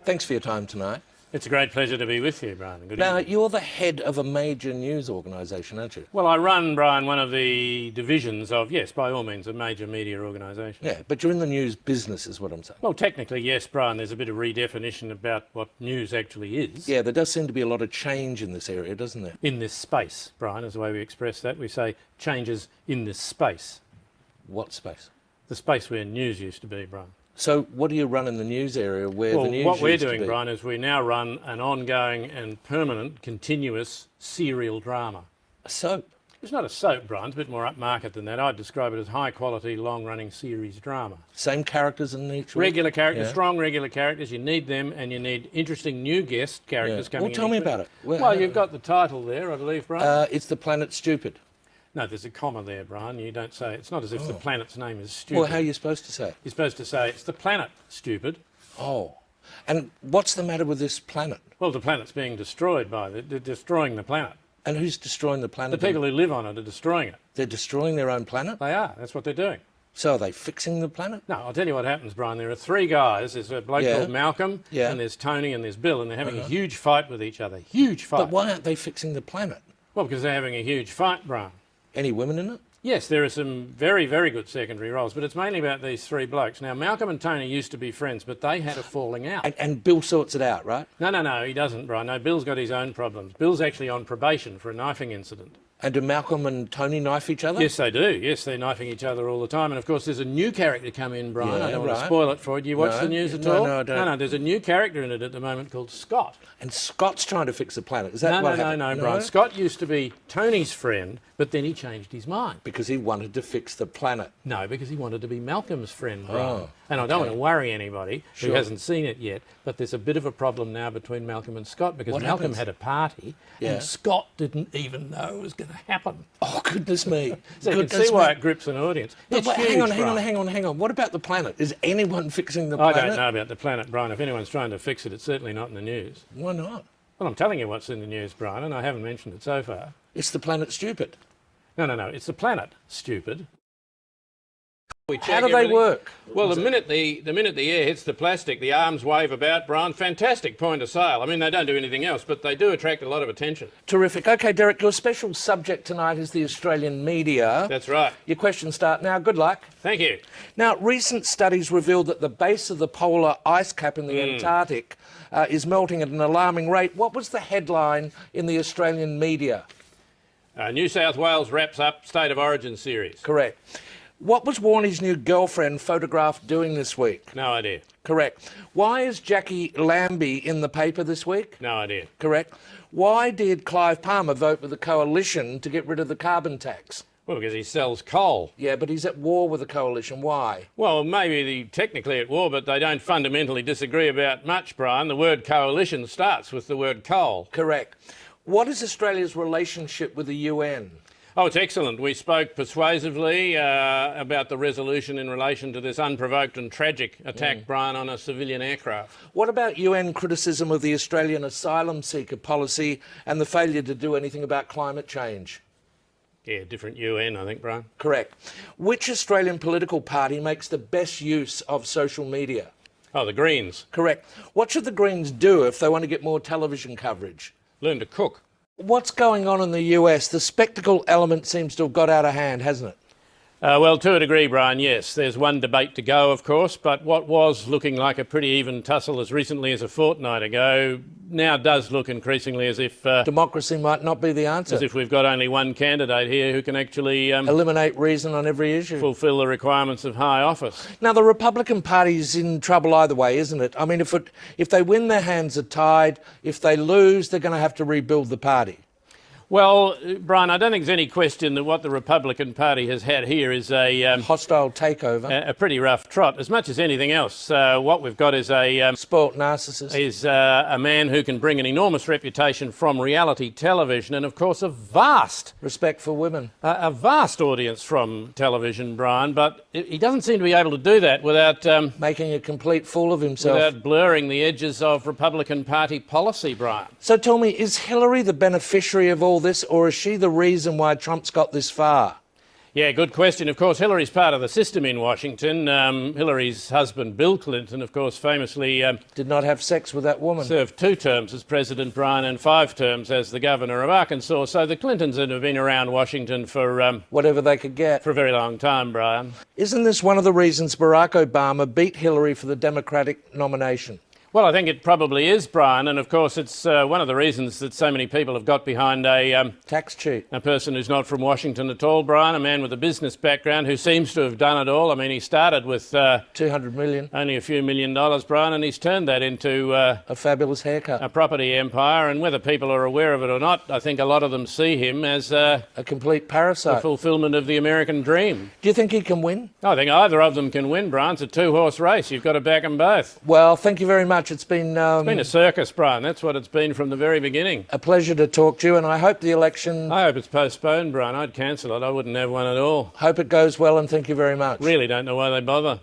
Thanks for your time tonight. It's a great pleasure to be with you, Brian. Good Now, evening. you're the head of a major news organisation, aren't you? Well, I run, Brian, one of the divisions of, yes, by all means, a major media organisation. Yeah, but you're in the news business is what I'm saying. Well, technically, yes, Brian, there's a bit of redefinition about what news actually is. Yeah, there does seem to be a lot of change in this area, doesn't there? In this space, Brian, is the way we express that. We say changes in this space. What space? The space where news used to be, Brian. So what do you run in the news area where the news what we're used to doing, be? Brian, is we now run an ongoing and permanent, continuous serial drama. A soap? It's not a soap, Brian. It's a bit more upmarket than that. I'd describe it as high-quality, long-running series drama. Same characters in each week? Regular characters, Yeah. strong regular characters. You need them, and you need interesting new guest characters coming in. Well, tell me each week. about it. Well, you've got the title there, I believe, Brian. It's The Planet Stupid. No, there's a comma there, Brian. You don't say... It's not as if the planet's name is stupid. Well, how are you supposed to say it? You're supposed to say it's the planet stupid. Oh. And what's the matter with this planet? Well, the planet's being destroyed by... They're destroying the planet. And who's destroying the planet? The people who live on it are destroying it. They're destroying their own planet? They are. That's what they're doing. So are they fixing the planet? No, I'll tell you what happens, Brian. There are three guys. There's a bloke Yeah. called Malcolm, Yeah. and there's Tony, and there's Bill, and they're having a huge fight with each other. Huge fight. But why aren't they fixing the planet? Well, because they're having a huge fight, Brian. Any women in it? Yes, there are some very, very good secondary roles, but it's mainly about these three blokes. Now, Malcolm and Tony used to be friends, but they had a falling out. And Bill sorts it out, right? No, he doesn't, Brian. No, Bill's got his own problems. Bill's actually on probation for a knifing incident. And do Malcolm and Tony knife each other? Yes, they do. Yes, they're knifing each other all the time. And, of course, there's a new character come in, Brian. Yeah, I don't want right. to spoil it for you. Do you watch No. the news at No, all? no, I don't. No, there's a new character in it at the moment called Scott. And Scott's trying to fix the planet. Is that what happened? No, Brian. Scott used to be Tony's friend, but then he changed his mind. Because he wanted to fix the planet. No, because he wanted to be Malcolm's friend, Brian. Oh, and I don't want to worry anybody who Sure. hasn't seen it yet, but there's a bit of a problem now between Malcolm and Scott because What Malcolm happens? had a party Yeah. and Scott didn't even know it was going to happen. Oh, goodness me. So you can Goodness see why me. it grips an audience. But It's wait, huge, hang Brian. on. What about the planet? Is anyone fixing the I planet? don't know about the planet, Brian. If anyone's trying to fix it, it's certainly not in the news. Why not? Well, I'm telling you what's in the news, Brian, and I haven't mentioned it so far. It's the planet stupid. No, it's the planet, stupid. How do they work? Well, the minute the air hits the plastic, the arms wave about, Brian. Fantastic point of sale. I mean, they don't do anything else, but they do attract a lot of attention. Terrific. OK, Derek, your special subject tonight is the Australian media. That's right. Your questions start now. Good luck. Thank you. Now, recent studies revealed that the base of the polar ice cap in the Antarctic is melting at an alarming rate. What was the headline in the Australian media? New South Wales wraps up State of Origin series. Correct. What was Warney's new girlfriend photographed doing this week? No idea. Correct. Why is Jackie Lambie in the paper this week? No idea. Correct. Why did Clive Palmer vote with the coalition to get rid of the carbon tax? Well, because he sells coal. Yeah, but he's at war with the coalition. Why? Well, maybe technically at war, but they don't fundamentally disagree about much, Brian. The word coalition starts with the word coal. Correct. What is Australia's relationship with the UN? Oh, it's excellent. We spoke persuasively about the resolution in relation to this unprovoked and tragic attack, Brian, on a civilian aircraft. What about UN criticism of the Australian asylum seeker policy and the failure to do anything about climate change? Yeah, different UN, I think, Brian. Correct. Which Australian political party makes the best use of social media? Oh, the Greens. Correct. What should the Greens do if they want to get more television coverage? Learn to cook. What's going on in the US? The spectacle element seems to have got out of hand, hasn't it? Well, to a degree, Brian, yes. There's one debate to go, of course, but what was looking like a pretty even tussle as recently as a fortnight ago now does look increasingly as if... Democracy might not be the answer. As if we've got only one candidate here who can actually... eliminate reason on every issue. fulfil the requirements of high office. Now, the Republican Party's in trouble either way, isn't it? I mean, if they win, their hands are tied. If they lose, they're going to have to rebuild the party. Well, Brian, I don't think there's any question that what the Republican Party has had here is a hostile takeover. a pretty rough trot. As much as anything else, what we've got is a spoilt narcissist. Is a man who can bring an enormous reputation from reality television, and of course a vast respect for women, a vast audience from television, Brian. But he doesn't seem to be able to do that without making a complete fool of himself, without blurring the edges of Republican Party policy, Brian. So tell me, is Hillary the beneficiary of all this, or is she the reason why Trump's got this far? Yeah, good question. Of course, Hillary's part of the system in Washington. Hillary's husband, Bill Clinton, of course, famously Did not have sex with that woman. served 2 terms as President, Brian, and 5 terms as the governor of Arkansas. So the Clintons have been around Washington for Whatever they could get. a very long time, Brian. Isn't this one of the reasons Barack Obama beat Hillary for the Democratic nomination? Well, I think it probably is, Brian, and of course it's one of the reasons that so many people have got behind Tax cheat. a person who's not from Washington at all, Brian, a man with a business background who seems to have done it all. I mean, he started with 200 million. only a few $1 million, Brian, and he's turned that into A fabulous haircut. a property empire, and whether people are aware of it or not, I think a lot of them see him as A complete the parasite. fulfilment of the American dream. Do you think he can win? I think either of them can win, Brian. It's a 2-horse race. You've got to back them both. Well, thank you very much. It's been It's been a circus, Brian. That's what it's been from the very beginning. a pleasure to talk to you, and I hope the election, I hope it's postponed, Brian. I'd cancel it. I wouldn't have one at all. hope it goes well, and thank you very much. Really don't know why they bother.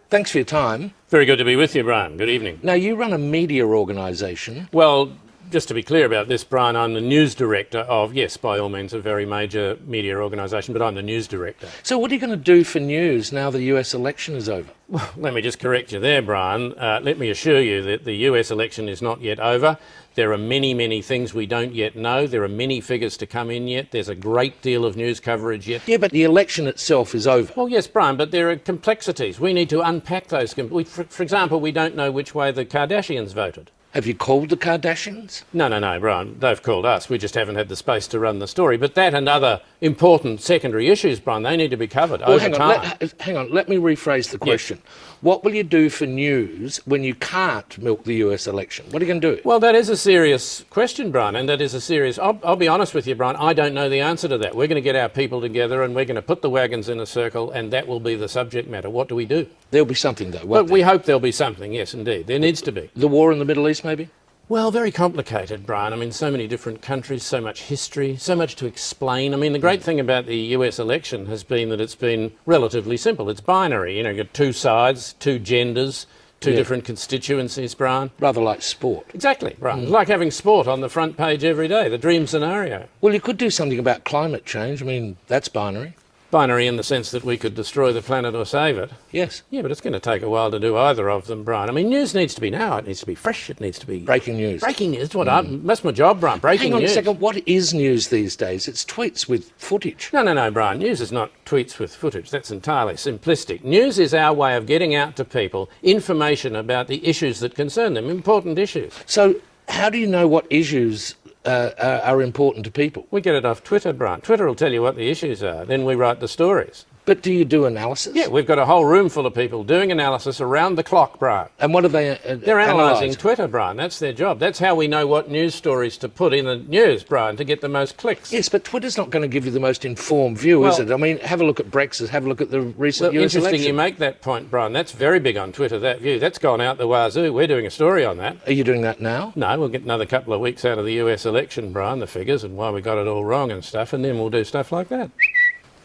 Thanks for your time. Very good to be with you, Brian. Good evening. Now, you run a media organisation. Well, just to be clear about this, Brian, I'm the news director of, yes, by all means, a very major media organisation, but I'm the news director. So what are you going to do for news now the US election is over? Let me just correct you there, Brian. Let me assure you that the US election is not yet over. There are many, many things we don't yet know. There are many figures to come in yet. There's a great deal of news coverage yet. Yeah, but the election itself is over. Well, yes, Brian, but there are complexities. We need to unpack those. For example, we don't know which way the Kardashians voted. Have you called the Kardashians? No, Brian. They've called us. We just haven't had the space to run the story. But that and other important secondary issues, Brian, they need to be covered over time. Hang on, let me rephrase the question. What will you do for news when you can't milk the US election? What are you going to do? Well, that is a serious question, Brian, and that is a serious... I'll be honest with you, Brian, I don't know the answer to that. We're going to get our people together and we're going to put the wagons in a circle and that will be the subject matter. What do we do? There'll be something, though, won't Well, there? we hope there'll be something, yes, indeed. There needs to be. The war in the Middle East, maybe? Well, very complicated, Brian. I mean, so many different countries, so much history, so much to explain. I mean, the great thing about the US election has been that it's been relatively simple. It's binary. You know, you've got 2 sides, 2 genders, 2 different constituencies, Brian. Rather like sport. Exactly, Brian. It's like having sport on the front page every day, the dream scenario. Well, you could do something about climate change. I mean, that's binary. Binary in the sense that we could destroy the planet or save it. Yes. Yeah, but it's going to take a while to do either of them, Brian. I mean, news needs to be now. It needs to be fresh. It needs to be... Breaking news. Breaking news. That's my job, Brian. Breaking Hang on news. a second. What is news these days? It's tweets with footage. No, Brian. News is not tweets with footage. That's entirely simplistic. News is our way of getting out to people information about the issues that concern them, important issues. So how do you know what issues are important to people? We get it off Twitter, Brian. Twitter will tell you what the issues are. Then we write the stories. But do you do analysis? Yeah, we've got a whole room full of people doing analysis around the clock, Brian. And what are they They're analysing analyse? Twitter, Brian. That's their job. That's how we know what news stories to put in the news, Brian, to get the most clicks. Yes, but Twitter's not going to give you the most informed view, is Well- it? I mean, have a look at Brexit, have a look at the recent Well, US interesting election. you make that point, Brian. That's very big on Twitter, that view. That's gone out the wazoo. We're doing a story on that. Are you doing that now? No, we'll get another couple of weeks out of the US election, Brian, the figures and why we got it all wrong and stuff, and then we'll do stuff like that.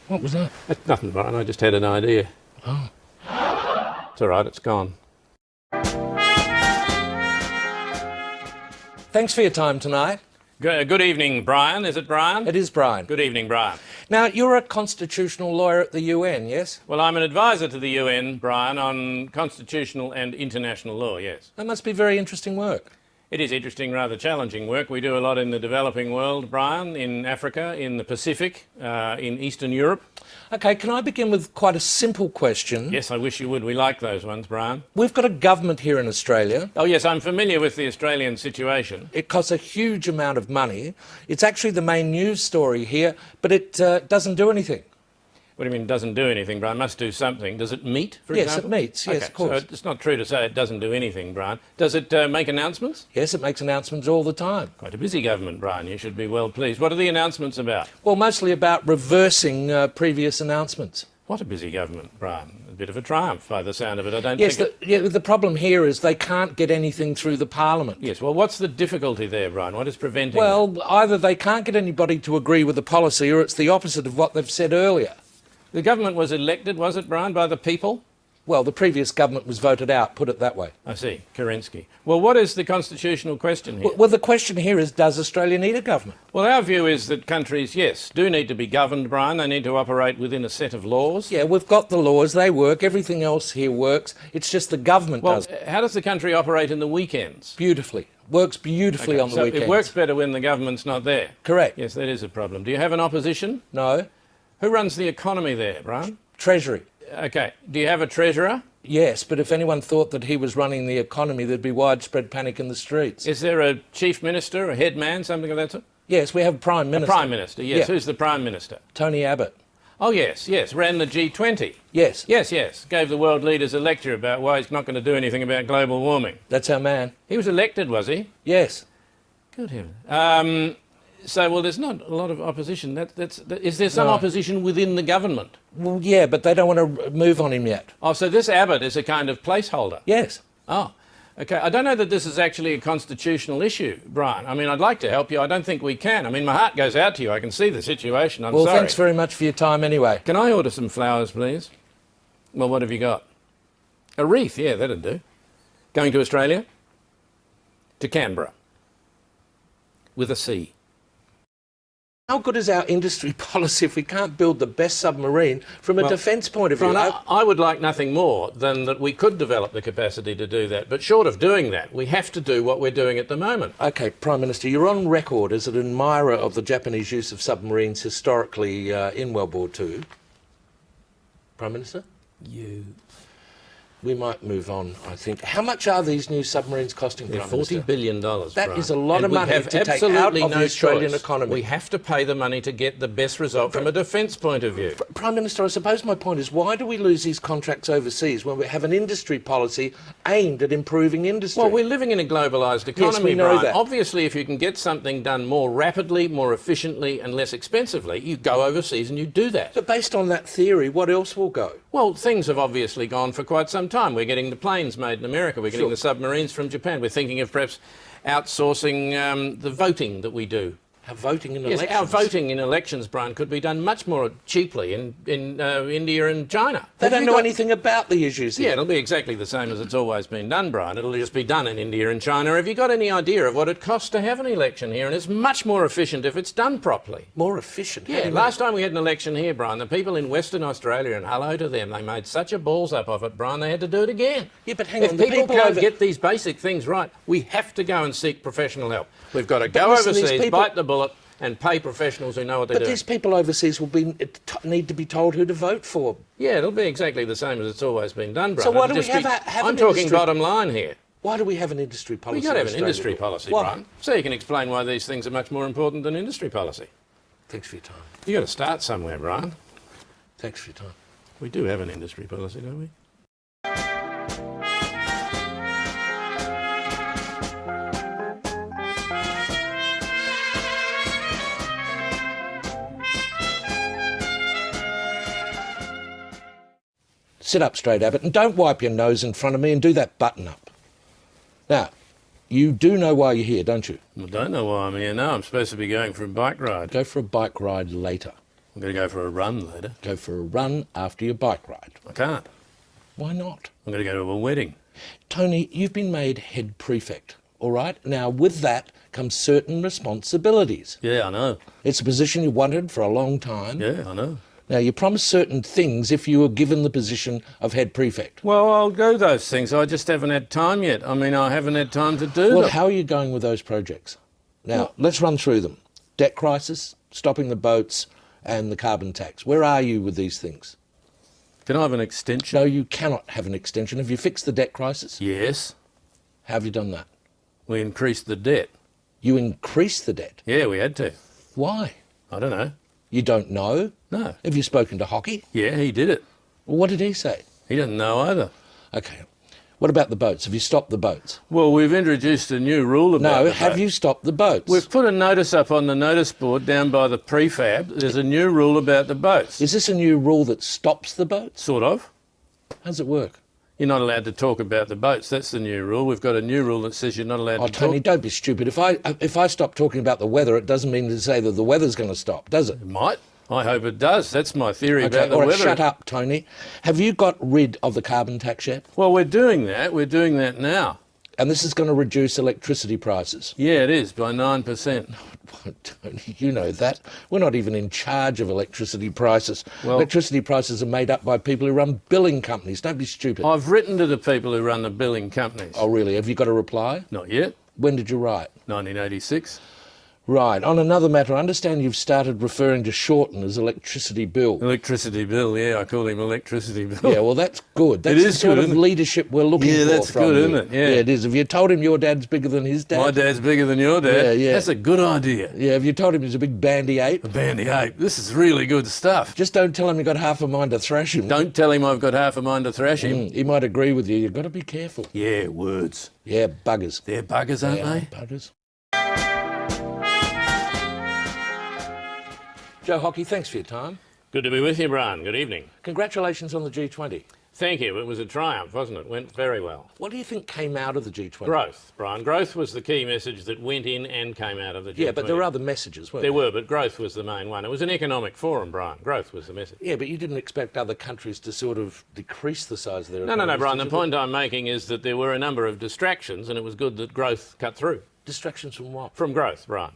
What was that? That's nothing, Brian. I just had an idea. Oh. It's all right. It's gone. Thanks for your time tonight. Good evening, Brian. Is it Brian? It is Brian. Good evening, Brian. Now, you're a constitutional lawyer at the UN, yes? Well, I'm an advisor to the UN, Brian, on constitutional and international law, yes. That must be very interesting work. It is interesting, rather challenging work. We do a lot in the developing world, Brian, in Africa, in the Pacific, in Eastern Europe. OK, can I begin with quite a simple question? Yes, I wish you would. We like those ones, Brian. We've got a government here in Australia. Oh, yes, I'm familiar with the Australian situation. It costs a huge amount of money. It's actually the main news story here, but it doesn't do anything. What do you mean it doesn't do anything, Brian? It must do something. Does it meet, for Yes, example? it meets. Yes, Okay, of course. So it's not true to say it doesn't do anything, Brian. Does it make announcements? Yes, it makes announcements all the time. Quite a busy government, Brian. You should be well pleased. What are the announcements about? Well, mostly about reversing previous announcements. What a busy government, Brian. A bit of a triumph by the sound of it. I don't Yes, think... the problem here is they can't get anything through the Parliament. Yes, well, what's the difficulty there, Brian? What is preventing Well, either they can't get anybody to agree with the policy or it's the opposite of what they've said earlier. The government was elected, was it, Brian, by the people? Well, the previous government was voted out, put it that way. I see, Kerensky. Well, what is the constitutional question here? Well, the question here is, does Australia need a government? Well, our view is that countries, yes, do need to be governed, Brian. They need to operate within a set of laws. Yeah, we've got the laws, they work, everything else here works. It's just the government does. How does the country operate in the weekends? Beautifully. Works beautifully on the weekends. It works better when the government's not there. Correct. Yes, that is a problem. Do you have an opposition? No. Who runs the economy there, Brian? Treasury. OK. Do you have a treasurer? Yes, but if anyone thought that he was running the economy, there'd be widespread panic in the streets. Is there a chief minister, a head man, something of that sort? Yes, we have a Prime Minister. A Prime Minister, yes. Yeah. Who's the Prime Minister? Tony Abbott. Oh, yes, yes. Ran the G20. Yes. Yes, yes. Gave the world leaders a lecture about why he's not going to do anything about global warming. That's our man. He was elected, was he? Yes. Good heavens. Well, there's not a lot of opposition. Is there some opposition within the government? Well, yeah, but they don't want to move on him yet. Oh, so this Abbott is a kind of placeholder? Yes. Oh, OK. I don't know that this is actually a constitutional issue, Brian. I mean, I'd like to help you. I don't think we can. I mean, my heart goes out to you. I can see the situation. I'm sorry. Well, thanks very much for your time anyway. Can I order some flowers, please? Well, what have you got? A wreath, yeah, that'd do. Going to Australia? To Canberra. With a C. How good is our industry policy if we can't build the best submarine from a defence point of view? Brian, I would like nothing more than that we could develop the capacity to do that. But short of doing that, we have to do what we're doing at the moment. OK, Prime Minister, you're on record as an admirer of the Japanese use of submarines historically in World War II. Prime Minister? We might move on, I think. How much are these new submarines costing, Prime Minister? $40 billion. That is a lot of money to take out of the Australian economy. We have to pay the money to get the best result from a defence point of view. Prime Minister, I suppose my point is, why do we lose these contracts overseas when we have an industry policy aimed at improving industry? Well, we're living in a globalised economy, yes, we know Brian. that. Obviously, if you can get something done more rapidly, more efficiently and less expensively, you go overseas and you do that. But based on that theory, what else will go? Well, things have obviously gone for quite some time. We're getting the planes made in America. We're getting the submarines from Japan. We're thinking of perhaps outsourcing the voting that we do. Our voting in elections? Yes, our voting in elections, Brian, could be done much more cheaply in India and China. They don't know anything about the issues here. Yeah, it'll be exactly the same as it's always been done, Brian. It'll just be done in India and China. Have you got any idea of what it costs to have an election here? And it's much more efficient if it's done properly. More efficient? Yeah, last time we had an election here, Brian, the people in Western Australia, and hello to them, they made such a balls up of it, Brian, they had to do it again. Yeah, but hang on. If people can't get these basic things right, we have to go and seek professional help. We've got to go overseas, bite the bullet, and pay professionals who know what they're doing. But these people overseas will need to be told who to vote for. Yeah, it'll be exactly the same as it's always been done, Brian. So why do we have I'm talking bottom line here. Why do we have an industry policy? We've got to have an industry policy, why? Brian. So you can explain why these things are much more important than industry policy. Thanks for your time. You've got to start somewhere, Brian. Thanks for your time. We do have an industry policy, don't we? Sit up straight, Abbott, and don't wipe your nose in front of me and do that button up. Now, you do know why you're here, don't you? I don't know why I'm here now. I'm supposed to be going for a bike ride. Go for a bike ride later. I'm going to go for a run later. Go for a run after your bike ride. I can't. Why not? I'm going to go to a wedding. Tony, you've been made head prefect, all right? Now, with that comes certain responsibilities. Yeah, I know. It's a position you wanted for a long time. Yeah, I know. Now, you promised certain things if you were given the position of head prefect. Well, I'll do those things. I just haven't had time yet. I mean, I haven't had time to do them. Well, how are you going with those projects? Now, let's run through them. Debt crisis, stopping the boats, and the carbon tax. Where are you with these things? Can I have an extension? No, you cannot have an extension. Have you fixed the debt crisis? Yes. How have you done that? We increased the debt. You increased the debt? Yeah, we had to. Why? I don't know. You don't know? No. Have you spoken to Hockey? Yeah, he did it. Well, what did he say? He doesn't know either. OK. What about the boats? Have you stopped the boats? Well, we've introduced a new rule about No, have you stopped the boats? We've put a notice up on the notice board down by the prefab. There's a new rule about the boats. Is this a new rule that stops the boats? Sort of. How does it work? You're not allowed to talk about the boats. That's the new rule. We've got a new rule that says you're not allowed to Tony, talk. don't be stupid. If I stop talking about the weather, it doesn't mean to say that the weather's going to stop, does it? It might. I hope it does. That's my theory Okay, about the all right, weather. shut up, Tony. Have you got rid of the carbon tax yet? Well, we're doing that. We're doing that now. And this is going to reduce electricity prices. Yeah, it is, by 9%. Tony, you know that. We're not even in charge of electricity prices. Well, electricity prices are made up by people who run billing companies. Don't be stupid. I've written to the people who run the billing companies. Oh, really? Have you got a reply? Not yet. When did you write? 1986. Right. On another matter, I understand you've started referring to Shorten as electricity bill. Electricity bill, yeah, I call him electricity bill. Yeah, well, that's good. That's It the is sort good, of isn't it? leadership we're looking for. Yeah, that's from good, you. isn't it? Yeah. Yeah, it is. Have you told him your dad's bigger than his dad? My dad's bigger than your dad. Yeah, yeah. That's a good idea. Yeah, have you told him he's a big bandy ape? A bandy ape. This is really good stuff. Just don't tell him you got half a mind to thrash him. Don't tell him I've got half a mind to thrash him. He might agree with you. You've got to be careful. Yeah, words. Yeah, buggers. They're buggers, aren't they? Buggers. Joe Hockey, thanks for your time. Good to be with you, Brian. Good evening. Congratulations on the G20. Thank you. It was a triumph, wasn't it? Went very well. What do you think came out of the G20? Growth, Brian. Growth was the key message that went in and came out of the G20. Yeah, but there were other messages, weren't there? There were, but growth was the main one. It was an economic forum, Brian. Growth was the message. Yeah, but you didn't expect other countries to sort of decrease the size of their No, economies, Brian. did The you? point I'm making is that there were a number of distractions, and it was good that growth cut through. Distractions from what? From growth, Brian.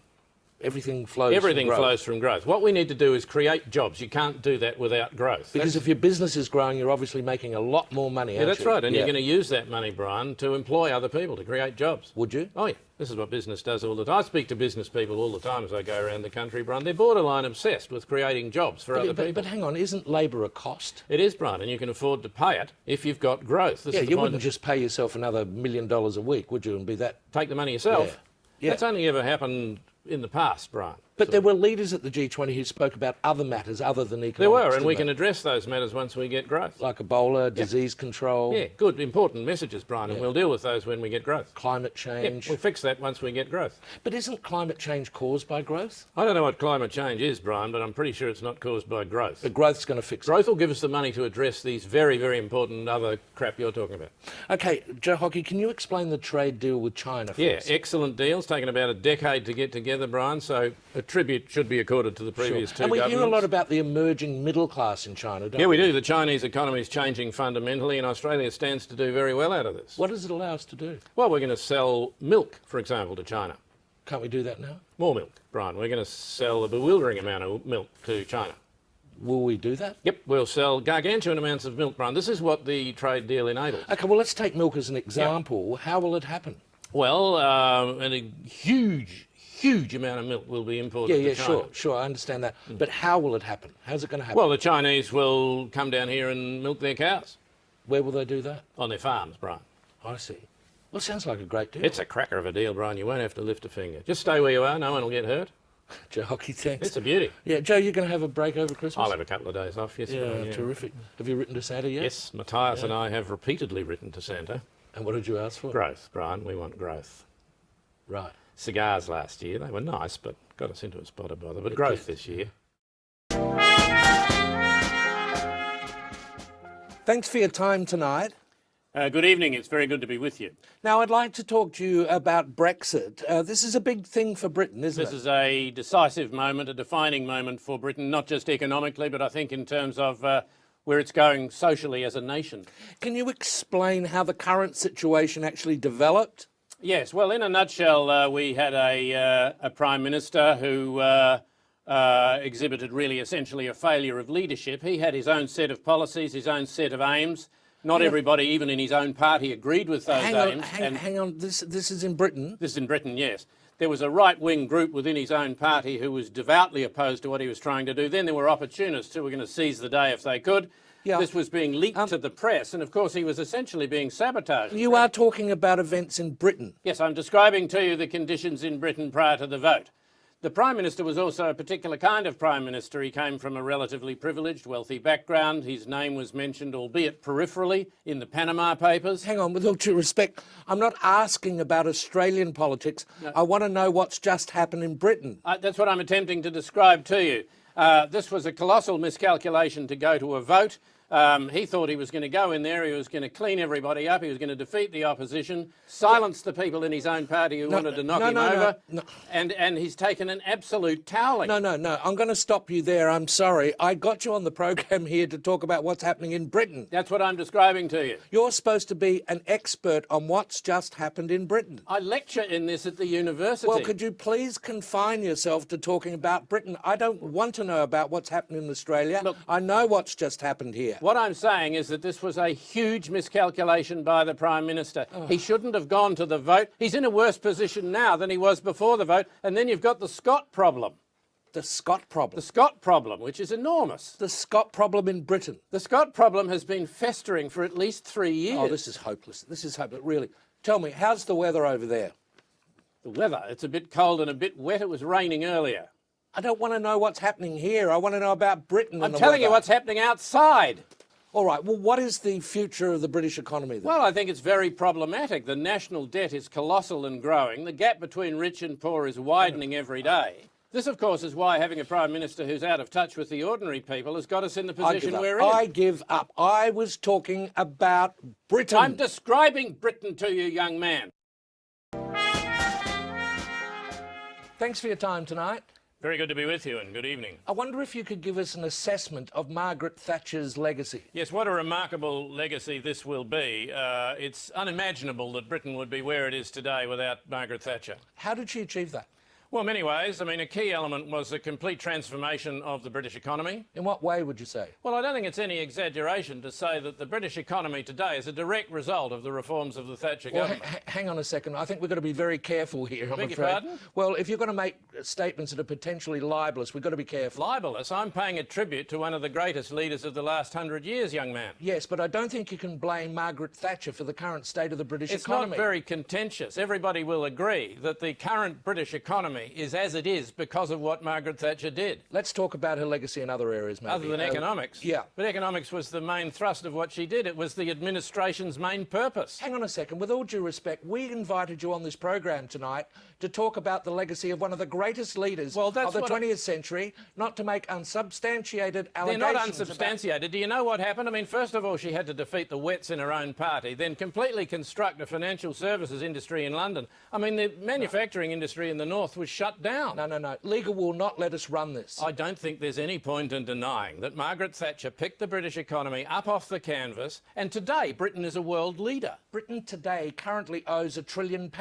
Everything flows Everything from growth. flows from growth. What we need to do is create jobs. You can't do that without growth. Because if your business is growing, you're obviously making a lot more money, Yeah, aren't that's you? right. And Yeah. you're going to use that money, Brian, to employ other people, to create jobs. Would you? Oh, yeah. This is what business does all the time. I speak to business people all the time as I go around the country, Brian. They're borderline obsessed with creating jobs for other people. But hang on, isn't labour a cost? It is, Brian, and you can afford to pay it if you've got growth. This Yeah, is the you point wouldn't just pay yourself another $1 million a week, would you, and be that... take the money yourself. Yeah. That's only ever happened in the past, Brian. But there were leaders at the G20 who spoke about other matters other than economics. There were, and didn't we they? can address those matters once we get growth. Like Ebola, disease control, Yeah, good, important messages, Brian, and we'll deal with those when we get growth. climate Yeah, change. we'll fix that once we get growth. But isn't climate change caused by growth? I don't know what climate change is, Brian, but I'm pretty sure it's not caused by growth. But growth's going to fix it. Growth will give us the money to address these very, very important other crap you're talking about. Okay, Joe Hockey, can you explain the trade deal with China for Yeah, us? excellent deal. It's taken about a decade to get together, Brian, so a tribute should be accorded to the previous two And we governments. hear a lot about the emerging middle class in China, don't Yeah, we do. The Chinese economy is changing fundamentally, and Australia stands to do very well out of this. What does it allow us to do? Well, we're going to sell milk, for example, to China. Can't we do that now? More milk, Brian. We're going to sell a bewildering amount of milk to China. Will we do that? Yep, we'll sell gargantuan amounts of milk, Brian. This is what the trade deal enables. Okay, well, let's take milk as an example. How will it happen? Well, and a huge amount of milk will be imported to China. Sure, I understand that. But how will it happen? How's it going to happen? Well, the Chinese will come down here and milk their cows Where will they do that? on their farms, Brian. I see. Well, it sounds like a great deal. It's a cracker of a deal, Brian. You won't have to lift a finger. Just stay where you are. No one will get hurt. Joe Hockey, thanks. It's a beauty. Yeah, Joe, you're going to have a break over Christmas? I'll have a couple of days off, yes. Brian, Yeah, terrific. Have you written to Santa yet? Yes, Matthias and I have repeatedly written to Santa. And what did you ask for? Growth, Brian. We want growth. Right. Cigars last year, they were nice, but got us into a spot of bother. But growth this year. Thanks for your time tonight. Good evening. It's very good to be with you. Now, I'd like to talk to you about Brexit. This is a big thing for Britain, isn't This it? is a decisive moment, a defining moment for Britain, not just economically, but I think in terms of where it's going socially as a nation. Can you explain how the current situation actually developed? Yes, well, in a nutshell, we had a Prime Minister who exhibited really essentially a failure of leadership. He had his own set of policies, his own set of aims. Not everybody, even in his own party, agreed with those aims. Hang on. This is in Britain. This is in Britain, yes. There was a right-wing group within his own party who was devoutly opposed to what he was trying to do. Then there were opportunists who were going to seize the day if they could. Yeah. This was being leaked to the press, and of course he was essentially being sabotaged. You are talking about events in Britain. Yes, I'm describing to you the conditions in Britain prior to the vote. The Prime Minister was also a particular kind of Prime Minister. He came from a relatively privileged, wealthy background. His name was mentioned, albeit peripherally, in the Panama Papers. Hang on, with all due respect, I'm not asking about Australian politics. No. I want to know what's just happened in Britain. That's what I'm attempting to describe to you. This was a colossal miscalculation to go to a vote. He thought he was going to go in there, he was going to clean everybody up, he was going to defeat the opposition, silence the people in his own party who wanted to knock him over, and he's taken an absolute toweling. No, I'm going to stop you there. I'm sorry. I got you on the program here to talk about what's happening in Britain. That's what I'm describing to you. You're supposed to be an expert on what's just happened in Britain. I lecture in this at the university. Well, could you please confine yourself to talking about Britain? I don't want to know about what's happened in Australia. Look, I know what's just happened here. What I'm saying is that this was a huge miscalculation by the Prime Minister. He shouldn't have gone to the vote. He's in a worse position now than he was before the vote. And then you've got the Scott problem. The Scott problem? The Scott problem, which is enormous. The Scott problem in Britain? The Scott problem has been festering for at least 3 years. Oh, this is hopeless. This is hopeless, really. Tell me, how's the weather over there? The weather, it's a bit cold and a bit wet. It was raining earlier. I don't want to know what's happening here. I want to know about Britain. I'm telling you what's happening outside. All right, well, what is the future of the British economy then? Well, I think it's very problematic. The national debt is colossal and growing. The gap between rich and poor is widening every day. This, of course, is why having a Prime Minister who's out of touch with the ordinary people has got us in the position we're in. I give up. I was talking about Britain. I'm describing Britain to you, young man. Thanks for your time tonight. Very good to be with you, and good evening. I wonder if you could give us an assessment of Margaret Thatcher's legacy. Yes, what a remarkable legacy this will be. It's unimaginable that Britain would be where it is today without Margaret Thatcher. How did she achieve that? Well, many ways. I mean, a key element was the complete transformation of the British economy. In what way would you say? Well, I don't think it's any exaggeration to say that the British economy today is a direct result of the reforms of the Thatcher government. Hang on a second. I think we've got to be very careful here, I'm afraid. Beg your pardon? Well, if you're going to make statements that are potentially libellous, we've got to be careful. Libellous? I'm paying a tribute to one of the greatest leaders of the last 100 years, young man. Yes, but I don't think you can blame Margaret Thatcher for the current state of the British economy. It's not very contentious. Everybody will agree that the current British economy is as it is because of what Margaret Thatcher did. Let's talk about her legacy in other areas, maybe. Other than economics. Yeah. But economics was the main thrust of what she did. It was the administration's main purpose. Hang on a second. With all due respect, we invited you on this program tonight to talk about the legacy of one of the greatest leaders of the 20th century, not to make unsubstantiated allegations. They're not unsubstantiated. Do you know what happened? I mean, first of all, she had to defeat the Wets in her own party, then completely construct a financial services industry in London. I mean, the manufacturing industry in the north was shut down. No. Legal will not let us run this. I don't think there's any point in denying that Margaret Thatcher picked the British economy up off the canvas, and today Britain is a world leader. Britain today currently owes £1 trillion.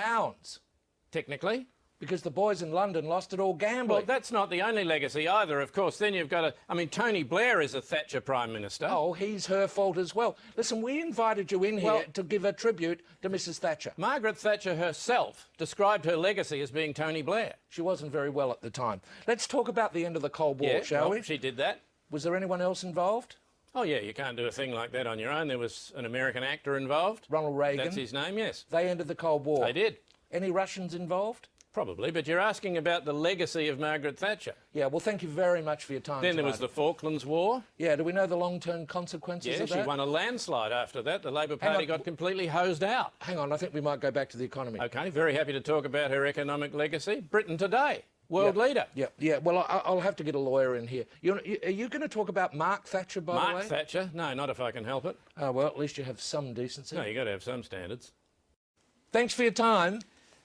Technically. Because the boys in London lost it all gambling. Well, that's not the only legacy either, of course. Then you've got Tony Blair is a Thatcher Prime Minister. Oh, he's her fault as well. Listen, we invited you in here to give a tribute to Mrs Thatcher. Margaret Thatcher herself described her legacy as being Tony Blair. She wasn't very well at the time. Let's talk about the end of the Cold War, shall we? She did that. Was there anyone else involved? Oh, yeah, you can't do a thing like that on your own. There was an American actor involved. Ronald Reagan. That's his name, yes. They ended the Cold War. They did. Any Russians involved? Probably, but you're asking about the legacy of Margaret Thatcher. Yeah, well, thank you very much for your time Then tonight. there was the Falklands War. Yeah, do we know the long-term consequences of that? Yeah, she won a landslide after that. The Labor Party got completely hosed out. Hang on, I think we might go back to the economy. OK, very happy to talk about her economic legacy. Britain today, world leader. Yeah. Well, I'll have to get a lawyer in here. Are you going to talk about Mark Thatcher, by the way? Mark Thatcher? No, not if I can help it. Oh, well, at least you have some decency. No, you've got to have some standards. Thanks for your time.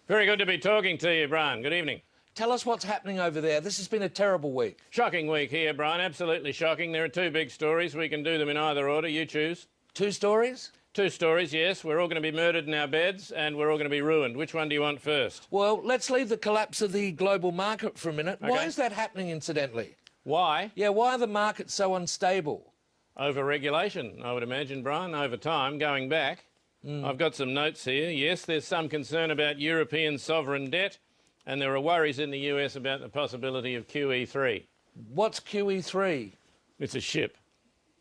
Very good to be talking to you, Brian. Good evening. Tell us what's happening over there. This has been a terrible week. Shocking week here, Brian. Absolutely shocking. There are two big stories. We can do them in either order. You choose. Two stories? Two stories, yes. We're all going to be murdered in our beds and we're all going to be ruined. Which one do you want first? Well, let's leave the collapse of the global market for a minute. Okay. Why is that happening, incidentally? Why? Yeah, why are the markets so unstable? Over-regulation, I would imagine, Brian, over time, going back. I've got some notes here. Yes, there's some concern about European sovereign debt, and there are worries in the US about the possibility of QE3. What's QE3? It's a ship.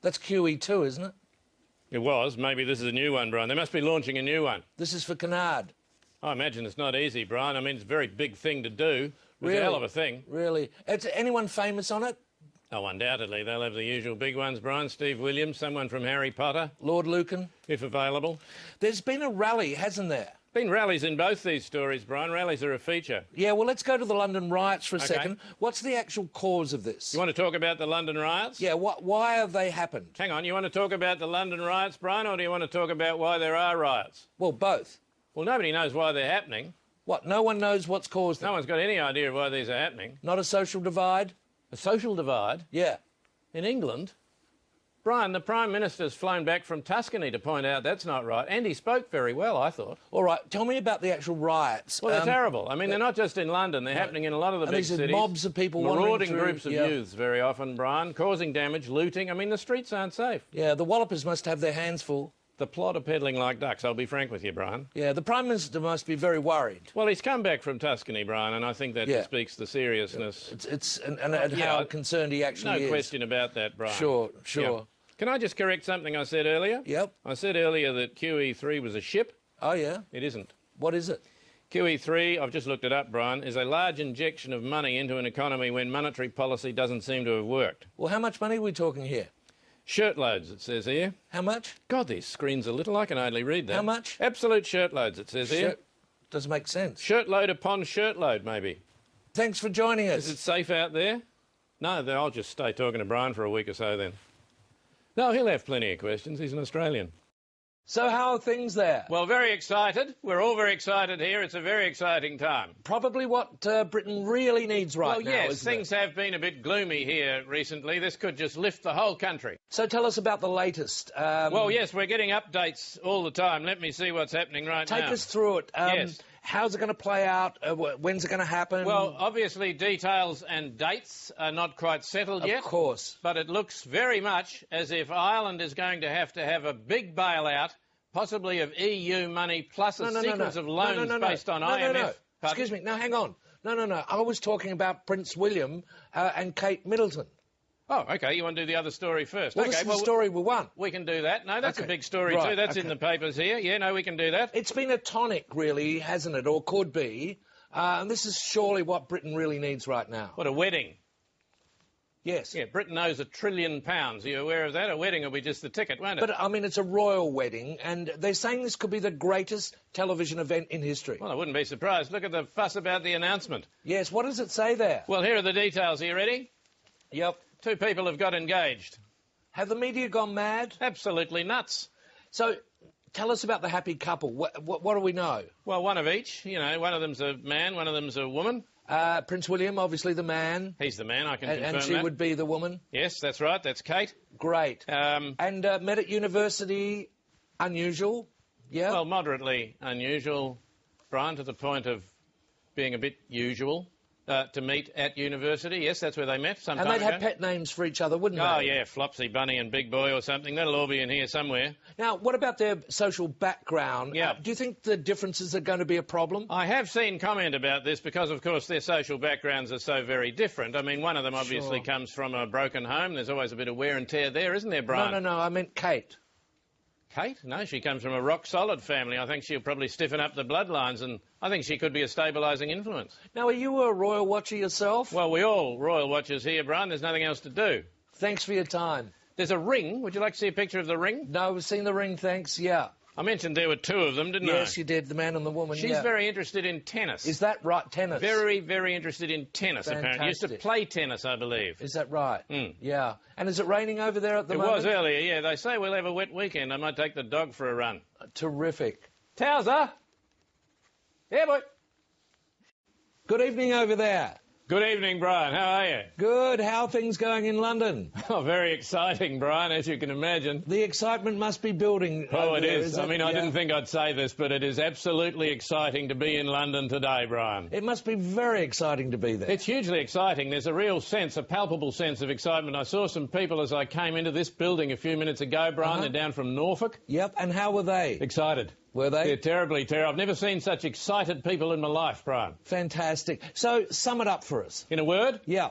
That's QE2, isn't it? It was. Maybe this is a new one, Brian. They must be launching a new one. This is for Canard. I imagine it's not easy, Brian. I mean, it's a very big thing to do. It's a hell of a thing. Really? Is anyone famous on it? Oh, undoubtedly. They'll have the usual big ones, Brian. Steve Williams, someone from Harry Potter. Lord Lucan? If available. There's been a rally, hasn't there? Been rallies in both these stories, Brian. Rallies are a feature. Yeah, well, let's go to the London riots for a second. What's the actual cause of this? You want to talk about the London riots? Yeah, why have they happened? Hang on, you want to talk about the London riots, Brian, or do you want to talk about why there are riots? Well, both. Well, nobody knows why they're happening. What, no one knows what's caused them? No one's got any idea of why these are happening. Not a social divide? A social divide? Yeah. In England? Brian, the Prime Minister's flown back from Tuscany to point out that's not right, and he spoke very well, I thought. All right, tell me about the actual riots. Well, they're terrible. I mean, they're not just in London, they're happening in a lot of the big cities. Mobs of people marauding groups of youths very often, Brian, causing damage, looting. I mean, the streets aren't safe. Yeah, the wallopers must have their hands full. The plot are peddling like ducks, I'll be frank with you, Brian. Yeah, the Prime Minister must be very worried. Well, he's come back from Tuscany, Brian, and I think that speaks the seriousness. And how concerned he actually is. No question about that, Brian. Sure. Yeah. Can I just correct something I said earlier? Yep. I said earlier that QE3 was a ship. Oh, yeah? It isn't. What is it? QE3, I've just looked it up, Brian, is a large injection of money into an economy when monetary policy doesn't seem to have worked. Well, how much money are we talking here? Shirtloads, it says here. How much? God, these screens are little. I can hardly read that. How much? Absolute shirtloads, it says here. Doesn't make sense. Shirtload upon shirtload, maybe. Thanks for joining us. Is it safe out there? No, then I'll just stay talking to Brian for a week or so then. No, he'll have plenty of questions. He's an Australian. So how are things there? Well, very excited. We're all very excited here. It's a very exciting time. Probably what Britain really needs right now, yes, isn't things have been a bit gloomy here recently. This could just lift the whole country. So tell us about the latest. Well, yes, we're getting updates all the time. Let me see what's happening now. Take us through it. Yes. How's it going to play out? When's it going to happen? Well, obviously details and dates are not quite settled yet. Of course. But it looks very much as if Ireland is going to have a big bailout, possibly of EU money plus a sequence of loans based on IMF. No. Excuse me. No, hang on. No. I was talking about Prince William and Kate Middleton. Oh, OK. You want to do the other story first? Well, this is the story we want. We can do that. No, that's a big story too. That's in the papers here. Yeah, no, we can do that. It's been a tonic, really, hasn't it? Or could be. And this is surely what Britain really needs right now. What, a wedding? Yes. Yeah, Britain owes £1 trillion. Are you aware of that? A wedding will be just the ticket, won't it? But, I mean, it's a royal wedding, and they're saying this could be the greatest television event in history. Well, I wouldn't be surprised. Look at the fuss about the announcement. Yes, what does it say there? Well, here are the details. Are you ready? Yep. 2 people have got engaged. Have the media gone mad? Absolutely nuts. So, tell us about the happy couple. What do we know? Well, one of each. You know, one of them's a man, one of them's a woman. Prince William, obviously the man. He's the man, I can confirm that. And she would be the woman? Yes, that's right, that's Kate. Great. And met at university, unusual? Yeah? Well, moderately unusual, Brian, to the point of being a bit usual. To meet at university, yes, that's where they met some time ago. And they'd have pet names for each other, wouldn't they? Oh, yeah, Flopsy, Bunny and Big Boy or something. That'll all be in here somewhere. Now, what about their social background? Yeah. Do you think the differences are going to be a problem? I have seen comment about this because, of course, their social backgrounds are so very different. I mean, one of them obviously comes from a broken home. There's always a bit of wear and tear there, isn't there, Brian? No, I meant Kate. Kate? No, she comes from a rock-solid family. I think she'll probably stiffen up the bloodlines, and I think she could be a stabilising influence. Now, are you a royal watcher yourself? Well, we all royal watchers here, Brian. There's nothing else to do. Thanks for your time. There's a ring. Would you like to see a picture of the ring? No, we've seen the ring, thanks, yeah. I mentioned there were 2 of them, didn't I? Yes, you did, the man and the woman, She's very interested in tennis. Is that right, tennis? Very, very interested in tennis, apparently. Used to play tennis, I believe. Is that right? Yeah. And is it raining over there at the moment? It was earlier, yeah. They say we'll have a wet weekend. I might take the dog for a run. Terrific. Towser! Yeah, boy. Good evening over there. Good evening, Brian. How are you? Good. How are things going in London? Oh, very exciting, Brian, as you can imagine. The excitement must be building. Oh, it is. I mean, I didn't think I'd say this, but it is absolutely exciting to be in London today, Brian. It must be very exciting to be there. It's hugely exciting. There's a real sense, a palpable sense of excitement. I saw some people as I came into this building a few minutes ago, Brian. They're down from Norfolk. Yep. And how were they? Excited. Were they? Yeah, terribly. I've never seen such excited people in my life, Brian. Fantastic. So, sum it up for us. In a word? Yeah.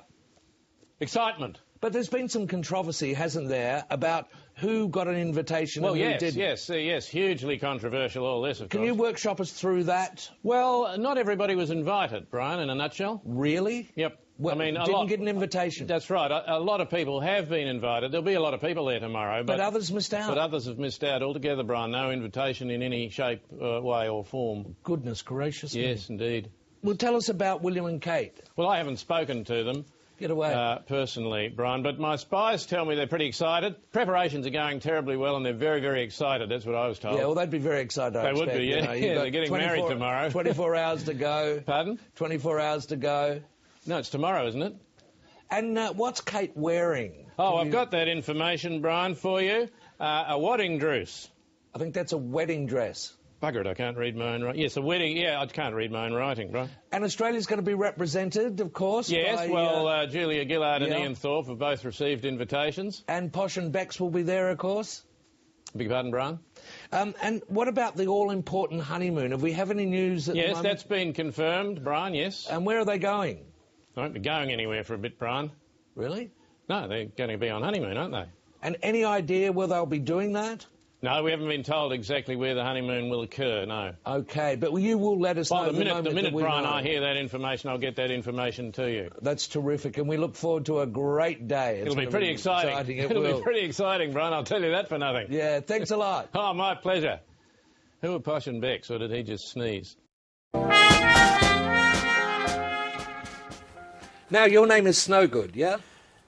Excitement. But there's been some controversy, hasn't there, about who got an invitation and who didn't? Yes, hugely controversial, all this, of course. Can you workshop us through that? Well, not everybody was invited, Brian, in a nutshell. Really? Yep. Well, I mean, didn't get an invitation. That's right. A lot of people have been invited. There'll be a lot of people there tomorrow. But others missed out. But others have missed out altogether, Brian. No invitation in any shape, way or form. Goodness gracious me. Yes, indeed. Well, tell us about William and Kate. Well, I haven't spoken to them. Get away. Personally, Brian, but my spies tell me they're pretty excited. Preparations are going terribly well and they're very, very excited. That's what I was told. Yeah, well, they'd be very excited, I They would expect. be, yeah. You know, Yeah, they're getting married tomorrow. 24 hours to go. Pardon? 24 hours to go. No, it's tomorrow, isn't it? And what's Kate wearing? Oh, I've got that information, Brian, for you. A wedding dress. I think that's a wedding dress. Bugger it, I can't read my own writing. Yes, a wedding, yeah, I can't read my own writing, Brian. And Australia's going to be represented, of course. Yes, by, well, Julia Gillard and Ian Thorpe have both received invitations. And Posh and Bex will be there, of course. Beg your pardon, Brian? And what about the all-important honeymoon? Have we have any news at the moment? Yes, that's been confirmed, Brian, yes. And where are they going? They won't be going anywhere for a bit, Brian. Really? No, they're going to be on honeymoon, aren't they? And any idea where they'll be doing that? No, we haven't been told exactly where the honeymoon will occur, no. OK, but you will let us know the minute, Brian, know. I hear that information, I'll get that information to you. That's terrific, and we look forward to a great day. It'll be pretty exciting. It'll be pretty exciting, Brian, I'll tell you that for nothing. Yeah, thanks a lot. Oh, my pleasure. Who are Posh and Bex, or did he just sneeze? Now, your name is Snowgood, yeah?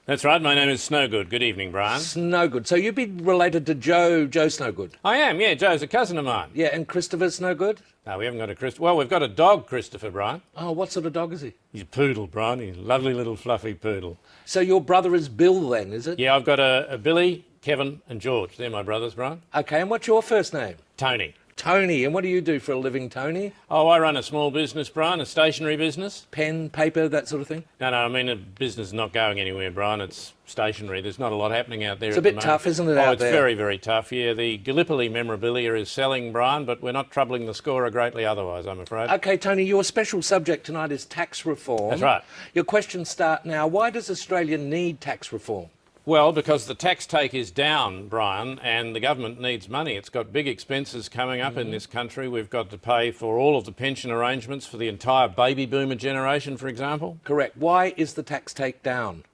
That's right, my name is Snowgood. Good evening, Brian. Snowgood. So you'd be related to Joe Snowgood? I am, yeah. Joe's a cousin of mine. Yeah, and Christopher Snowgood? No, we haven't got a Christopher. Well, we've got a dog, Christopher, Brian. Oh, what sort of dog is he? He's a poodle, Brian. He's a lovely little fluffy poodle. So your brother is Bill then, is it? Yeah, I've got a Billy, Kevin and George. They're my brothers, Brian. OK, and what's your first name? Tony. Tony. And what do you do for a living, Tony? Oh, I run a small business, Brian, a stationery business. Pen, paper, that sort of thing? No, I mean, the business is not going anywhere, Brian. It's stationery. There's not a lot happening out there It's a bit tough, isn't it, out there? It's very, very tough, yeah. The Gallipoli memorabilia is selling, Brian, but we're not troubling the scorer greatly otherwise, I'm afraid. OK, Tony, your special subject tonight is tax reform. That's right. Your questions start now. Why does Australia need tax reform? Well, because the tax take is down, Brian, and the government needs money. It's got big expenses coming up in this country. We've got to pay for all of the pension arrangements for the entire baby boomer generation, for example. Correct. Why is the tax take down?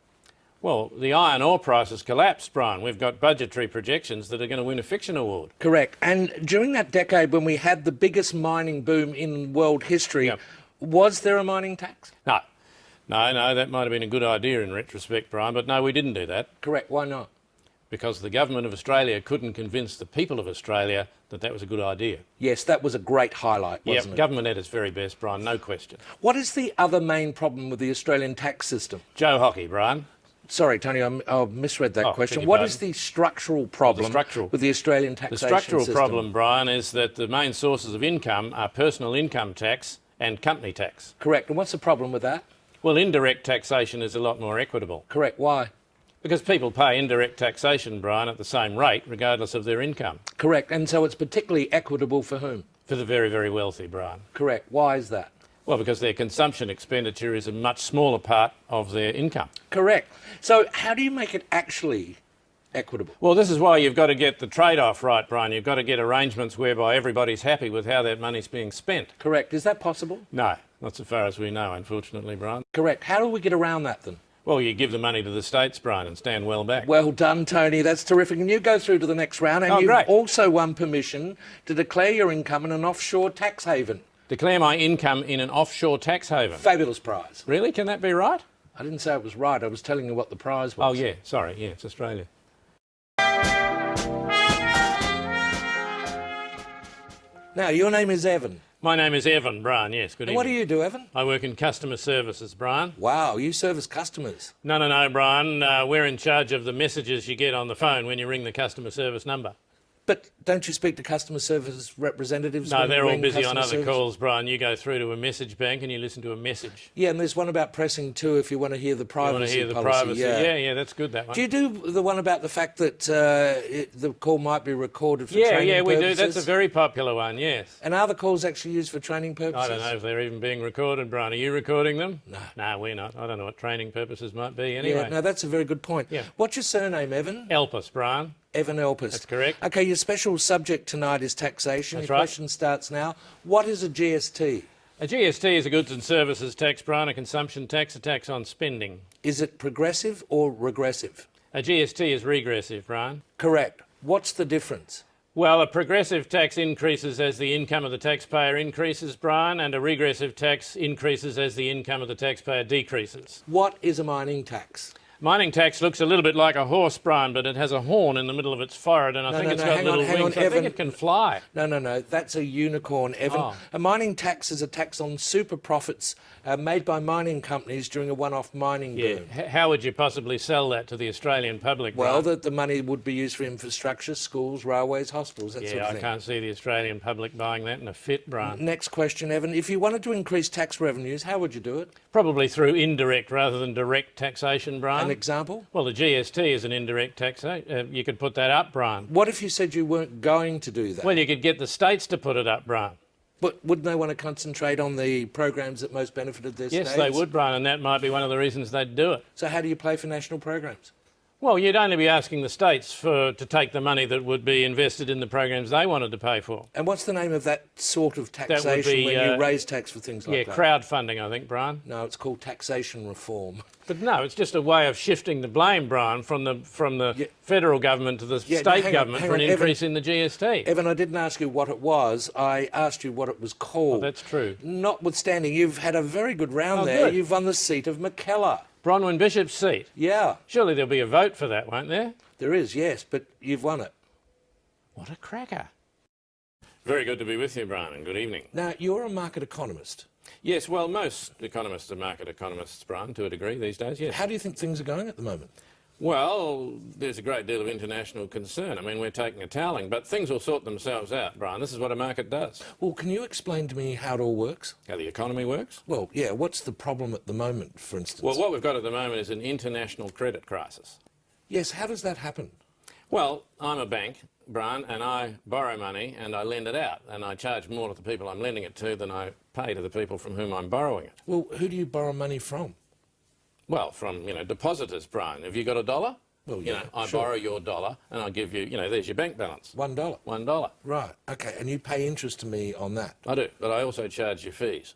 Well, the iron ore price has collapsed, Brian. We've got budgetary projections that are going to win a fiction award. Correct. And during that decade when we had the biggest mining boom in world history, was there a mining tax? No, that might have been a good idea in retrospect, Brian, but no, we didn't do that. Correct. Why not? Because the government of Australia couldn't convince the people of Australia that that was a good idea. Yes, that was a great highlight, wasn't it? Government at its very best, Brian, no question. What is the other main problem with the Australian tax system? Joe Hockey, Brian. Sorry, Tony, I misread that question. What is the structural problem with the Australian taxation system? The structural problem, Brian, is that the main sources of income are personal income tax and company tax. Correct. And what's the problem with that? Well, indirect taxation is a lot more equitable. Correct. Why? Because people pay indirect taxation, Brian, at the same rate, regardless of their income. Correct. And so it's particularly equitable for whom? For the very, very wealthy, Brian. Correct. Why is that? Well, because their consumption expenditure is a much smaller part of their income. Correct. So how do you make it actually equitable? Well, this is why you've got to get the trade-off right, Brian. You've got to get arrangements whereby everybody's happy with how that money's being spent. Correct. Is that possible? No, not so far as we know, unfortunately, Brian. Correct. How do we get around that then? Well, you give the money to the states, Brian, and stand well back. Well done, Tony. That's terrific. And you go through to the next round, and you've also won permission to declare your income in an offshore tax haven. Declare my income in an offshore tax haven? Fabulous prize. Really? Can that be right? I didn't say it was right. I was telling you what the prize was. Oh, yeah. Sorry. Yeah, it's Australia. Now, your name is Evan. My name is Evan, Brian, yes. Good evening. And what do you do, Evan? I work in customer services, Brian. Wow, you service customers. No, Brian. We're in charge of the messages you get on the phone when you ring the customer service number. But don't you speak to customer service representatives? No, they're all busy on other calls, Brian. You go through to a message bank and you listen to a message. Yeah, and there's one about pressing 2 if you want to hear the privacy policy. You want to hear the privacy? Yeah, that's good, that one. Do you do the one about the fact that the call might be recorded for training purposes? Yeah, we do. That's a very popular one, yes. And are the calls actually used for training purposes? I don't know if they're even being recorded, Brian. Are you recording them? No. No, we're not. I don't know what training purposes might be anyway. Yeah, no, that's a very good point. Yeah. What's your surname, Evan? Elpis, Brian. Evan Elpis. That's correct. OK, your special subject tonight is taxation. That's your right. question starts now. What is a GST? A GST is a goods and services tax, Brian, a consumption tax, a tax on spending. Is it progressive or regressive? A GST is regressive, Brian. Correct. What's the difference? Well, a progressive tax increases as the income of the taxpayer increases, Brian, and a regressive tax increases as the income of the taxpayer decreases. What is a mining tax? Mining tax looks a little bit like a horse, Brian, but it has a horn in the middle of its forehead, and I think it's got little wings. I think it can fly. No, that's a unicorn, Evan. Oh. A mining tax is a tax on super profits made by mining companies during a one-off mining boom. How would you possibly sell that to the Australian public, Well, Brian? the money would be used for infrastructure, schools, railways, hospitals, that sort of I thing. can't see the Australian public buying that in a fit, Brian. Next question, Evan. If you wanted to increase tax revenues, how would you do it? Probably through indirect rather than direct taxation, Brian. An example? Well, the GST is an indirect tax. You could put that up, Brian. What if you said you weren't going to do that? Well, you could get the states to put it up, Brian. But wouldn't they want to concentrate on the programs that most benefited their states? Yes, they would, Brian, and that might be one of the reasons they'd do it. So how do you pay for national programs? Well, you'd only be asking the states to take the money that would be invested in the programs they wanted to pay for. And what's the name of that sort of taxation when you raise tax for things like that? Crowdfunding, I think, Brian. No, it's called taxation reform. But no, it's just a way of shifting the blame, Brian, from the federal government to the state government for an increase in the GST. Evan, I didn't ask you what it was. I asked you what it was called. Oh, that's true. Notwithstanding, you've had a very good round there. Good. You've won the seat of McKellar. Bronwyn Bishop's seat. Yeah. Surely there'll be a vote for that, won't there? There is, yes, but you've won it. What a cracker. Very good to be with you, Brian, and good evening. Now, you're a market economist. Yes, well, most economists are market economists, Brian, to a degree these days, yes. How do you think things are going at the moment? Well, there's a great deal of international concern. I mean, we're taking a toweling, but things will sort themselves out, Brian. This is what a market does. Well, can you explain to me how it all works? How the economy works? Well, yeah, what's the problem at the moment, for instance? Well, what we've got at the moment is an international credit crisis. Yes, how does that happen? Well, I'm a bank, Brian, and I borrow money and I lend it out, and I charge more to the people I'm lending it to than I pay to the people from whom I'm borrowing it. Well, who do you borrow money from? Well, from, depositors, Brian. Have you got a dollar? Well, I borrow your dollar and I give you, there's your bank balance. $1. $1. Right, okay, and you pay interest to me on that? I do, but I also charge you fees.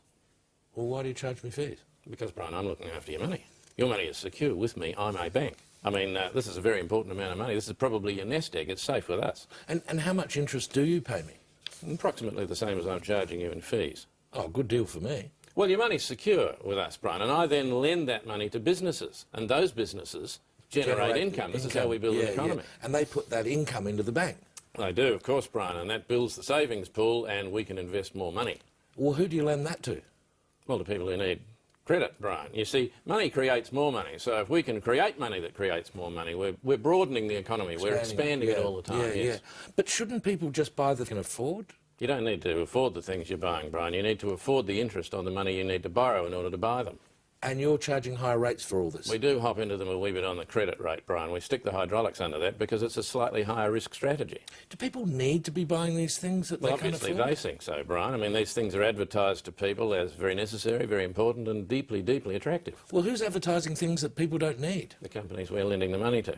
Well, why do you charge me fees? Because, Brian, I'm looking after your money. Your money is secure with me. I'm a bank. I mean, this is a very important amount of money. This is probably your nest egg. It's safe with us. And how much interest do you pay me? Approximately the same as I'm charging you in fees. Oh, good deal for me. Well, your money's secure with us, Brian, and I then lend that money to businesses, and those businesses generate income. This is how we build an economy. Yeah. And they put that income into the bank. They do, of course, Brian, and that builds the savings pool, and we can invest more money. Well, who do you lend that to? Well, to people who need credit, Brian. You see, money creates more money, so if we can create money that creates more money, we're broadening the economy, we're expanding it all the time. Yes. But shouldn't people just buy that they can afford? You don't need to afford the things you're buying, Brian. You need to afford the interest on the money you need to borrow in order to buy them. And you're charging higher rates for all this? We do hop into them a wee bit on the credit rate, Brian. We stick the hydraulics under that because it's a slightly higher risk strategy. Do people need to be buying these things that they can't afford? Obviously they think so, Brian. I mean, these things are advertised to people as very necessary, very important and deeply, deeply attractive. Well, who's advertising things that people don't need? The companies we're lending the money to.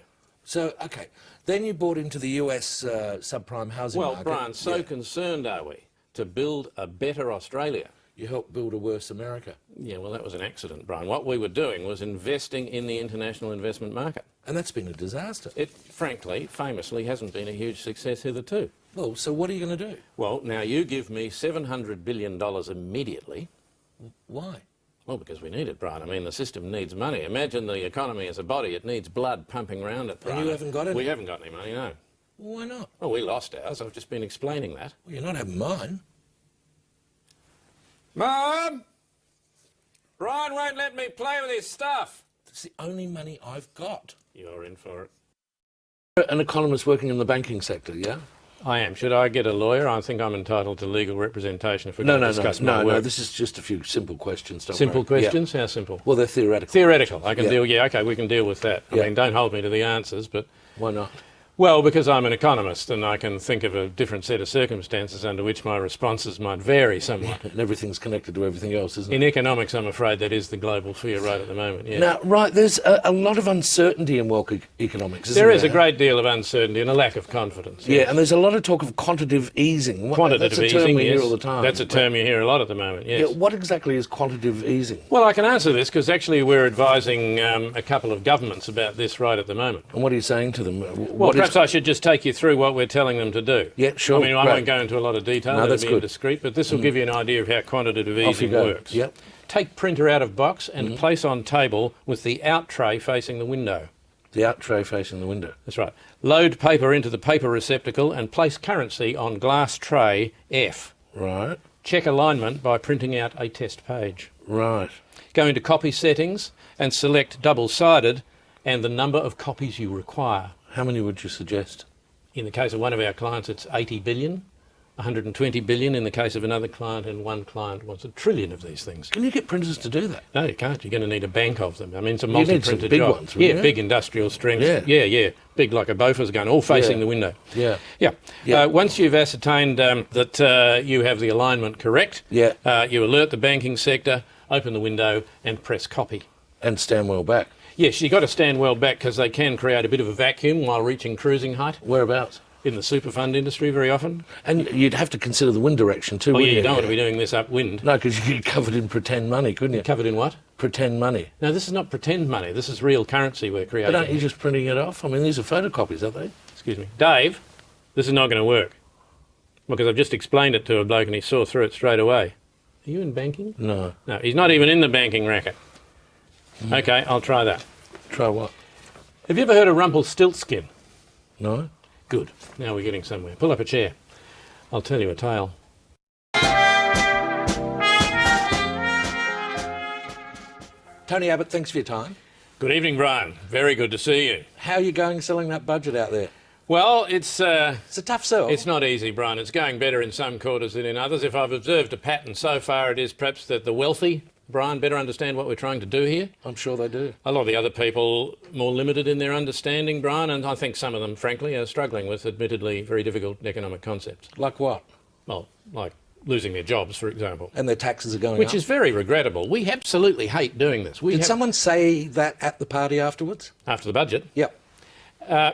So, OK, then you bought into the US subprime housing market. Well, Brian, so concerned are we to build a better Australia. You helped build a worse America. Yeah, well, that was an accident, Brian. What we were doing was investing in the international investment market. And that's been a disaster. It, frankly, famously, hasn't been a huge success hitherto. Well, so what are you going to do? Well, now you give me $700 billion immediately. Why? Well, because we need it, Brian. I mean, the system needs money. Imagine the economy as a body. It needs blood pumping around it, Brian. And you haven't got any? We haven't got any money, no. Well, why not? Well, we lost ours. I've just been explaining that. Well, you're not having mine. Mum! Brian won't let me play with his stuff. It's the only money I've got. You're in for it. An economist working in the banking sector, yeah? I am. Should I get a lawyer? I think I'm entitled to legal representation if we're going to discuss my work. No, this is just a few simple questions. Simple questions? Yeah. How simple? Well, they're theoretical. Theoretical. I can deal, OK, we can deal with that. I mean, don't hold me to the answers, but... Why not? Well, because I'm an economist and I can think of a different set of circumstances under which my responses might vary somewhat. And everything's connected to everything else, isn't it? In economics, I'm afraid that is the global fear right at the moment, yes. Now, right, there's a lot of uncertainty in world economics, isn't there? There is a great deal of uncertainty and a lack of confidence. Yeah, Yes. and there's a lot of talk of quantitative easing. Quantitative That's a term easing, we yes. hear all the time. That's a term you hear a lot at the moment, yes. Yeah, what exactly is quantitative easing? Well, I can answer this because actually we're advising a couple of governments about this right at the moment. And what are you saying to them? Well, perhaps I should just take you through what we're telling them to do. Yeah, sure. I mean, I great. won't go into a lot of detail. No, That'll that's be good. indiscreet, but this will give you an idea of how quantitative Off you easing go. works. Yep. Take printer out of box and place on table with the out tray facing the window. The out tray facing the window. That's right. Load paper into the paper receptacle and place currency on glass tray F. Right, Check alignment by printing out a test page. right. Go into copy settings and select double-sided and the number of copies you require. How many would you suggest? In the case of one of our clients, it's 80 billion, 120 billion in the case of another client, and one client wants 1 trillion of these things. Can you get printers to do that? No, you can't. You're going to need a bank of them. I mean, it's a You need some multi-printer big job. ones, wouldn't Yeah, you? big industrial strength. Yeah. Yeah. Big like a Bofors gun, all facing Yeah. the window. Yeah. Yeah. Yeah. Once you've ascertained that you have the alignment correct, Yeah. you alert the banking sector, open the window and press copy. And stand well back. Yes, you've got to stand well back because they can create a bit of a vacuum while reaching cruising height. Whereabouts? In the super fund industry very often. And you'd have to consider the wind direction too, Oh, wouldn't yeah, you? you don't want to be doing this upwind. No, because you get covered in pretend money, couldn't you? Covered in what? Pretend money. No, this is not pretend money. This is real currency we're But creating. aren't you just printing it off? I mean, these are photocopies, aren't they? Excuse me. Dave, this is not going to work. Because I've just explained it to a bloke and he saw through it straight away. Are you in banking? No. No, he's not even in the banking racket. Okay, I'll try that. Try what? Have you ever heard of Rumpelstiltskin? No? Good. Now we're getting somewhere. Pull up a chair. I'll tell you a tale. Tony Abbott, thanks for your time. Good evening, Brian. Very good to see you. How are you going selling that budget out there? Well, it's a tough sell. It's not easy, Brian. It's going better in some quarters than in others. If I've observed a pattern so far, it is perhaps that the wealthy, Brian, better understand what we're trying to do here. I'm sure they do. A lot of the other people more limited in their understanding, Brian, and I think some of them, frankly, are struggling with admittedly very difficult economic concepts. Like what? Well, like losing their jobs, for example. And their taxes are going Which up. is very regrettable. We absolutely hate doing this. Did someone say that at the party afterwards? After the budget. Yep.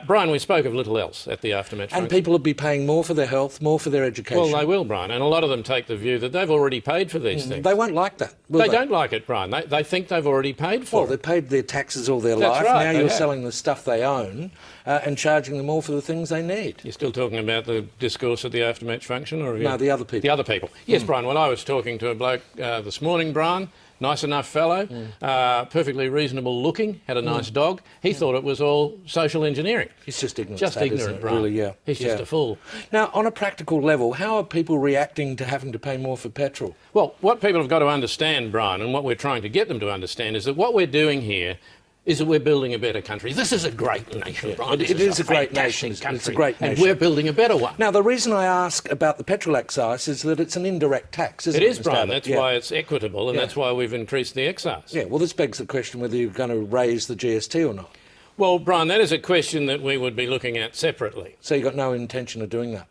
Brian, we spoke of little else at the aftermatch And function. people will be paying more for their health, more for their education. Well, they will, Brian, and a lot of them take the view that they've already paid for these things. They won't like that, will They don't like it, Brian. They think they've already paid for Well, it. they paid their taxes all their That's life. right, Now they you're have. selling the stuff they own and charging them more for the things they need. You're still talking about the discourse at the aftermatch function? Or have you... No, the other people. The other people. Yes, Brian. Well, I was talking to a bloke this morning, Brian. Nice enough fellow, perfectly reasonable looking, had a nice dog. He thought it was all social engineering. It's just ignorant. Just stuff, isn't ignorant, it? Brian. Really, yeah. He's just a fool. Now, on a practical level, how are people reacting to having to pay more for petrol? Well, what people have got to understand, Brian, and what we're trying to get them to understand is that what we're doing here is that we're building a better country. This is a great nation, Brian. It is a great fantastic nation. country. It's a great And nation. we're building a better one. Now, the reason I ask about the petrol excise is that it's an indirect tax, isn't It it? is, Mr. Brian. Abbott? That's Yeah. why it's equitable, and that's why we've increased the excise. Yeah, well, this begs the question whether you're going to raise the GST or not. Well, Brian, that is a question that we would be looking at separately. So you've got no intention of doing that?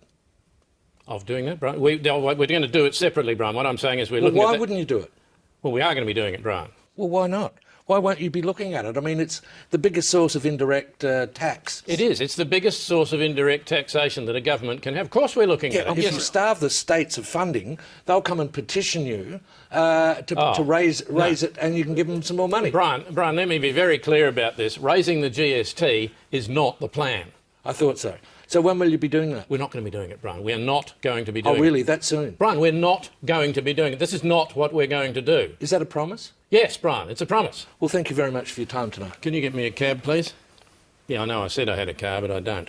Of doing that, Brian? We're going to do it separately, Brian. What I'm saying is we're Well, looking at why that. wouldn't you do it? Well, we are going to be doing it, Brian. Well, why not? Why won't you be looking at it? I mean, it's the biggest source of indirect tax. It is. It's the biggest source of indirect taxation that a government can have. Of course we're looking at it. If you starve the states of funding, they'll come and petition you to raise it, and you can give them some more money. Brian, let me be very clear about this. Raising the GST is not the plan. I thought so. So when will you be doing that? We're not going to be doing it, Brian. We are not going to be doing it. Oh, really? That soon? Brian, we're not going to be doing it. This is not what we're going to do. Is that a promise? Yes, Brian, it's a promise. Well, thank you very much for your time tonight. Can you get me a cab, please? Yeah, I know I said I had a car, but I don't.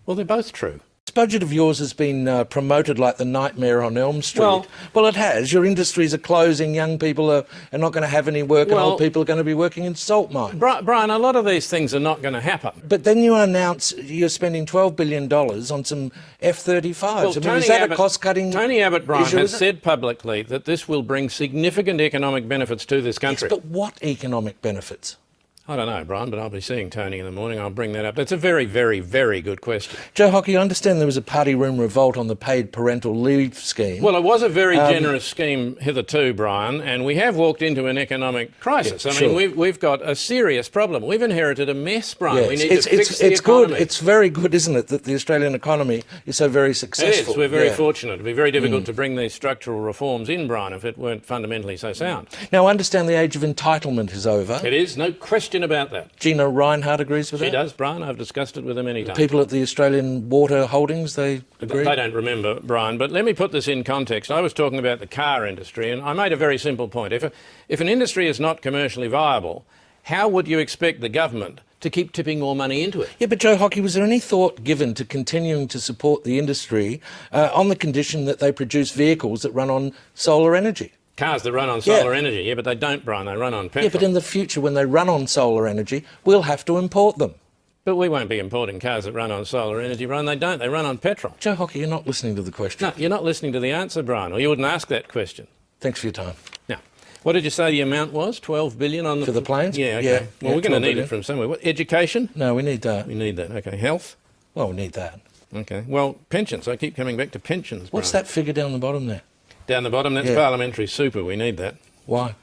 Well, they're both true. This budget of yours has been promoted like the nightmare on Elm Street. Well, it has. Your industries are closing, young people are not going to have any work, and old people are going to be working in salt mines. Brian, a lot of these things are not going to happen. But then you announce you're spending $12 billion on some F-35s. Is that a cost-cutting Tony Abbott, Brian, issue, has is it? said publicly that this will bring significant economic benefits to this country. Yes, but what economic benefits? I don't know, Brian, but I'll be seeing Tony in the morning. I'll bring that up. That's a very, very, very good question. Joe Hockey, I understand there was a party room revolt on the paid parental leave scheme. Well, it was a very generous scheme hitherto, Brian, and we have walked into an economic crisis. Yeah, I mean, we've got a serious problem. We've inherited a mess, Brian. Yes. We need to fix the it's economy. good. It's very good, isn't it, that the Australian economy is so very successful? It is. We're very fortunate. It'd be very difficult to bring these structural reforms in, Brian, if it weren't fundamentally so sound. Now, I understand the age of entitlement is over. It is, no question about that. Gina Reinhardt agrees with that? She does, Brian. I've discussed it with her many times. People at the Australian Water Holdings, they agree? They don't remember, Brian, but let me put this in context. I was talking about the car industry, and I made a very simple point. If an industry is not commercially viable, how would you expect the government to keep tipping more money into it? Yeah, but Joe Hockey, was there any thought given to continuing to support the industry on the condition that they produce vehicles that run on solar energy? Cars that run on solar energy, yeah, but they don't, Brian. They run on petrol. Yeah, but in the future, when they run on solar energy, we'll have to import them. But we won't be importing cars that run on solar energy, Brian. They don't. They run on petrol. Joe Hockey, you're not listening to the question. No, you're not listening to the answer, Brian, or you wouldn't ask that question. Thanks for your time. Now, what did you say the amount was? 12 billion on the... For the planes? Yeah, okay. Yeah, well, we're going to need billion. it from somewhere. What, education? No, we need that. We need that. Okay. Health? Well, we need that. Okay. Well, pensions. I keep coming back to pensions, What's Brian. that figure down the bottom there? Down the bottom, that's parliamentary super. We need that. Why?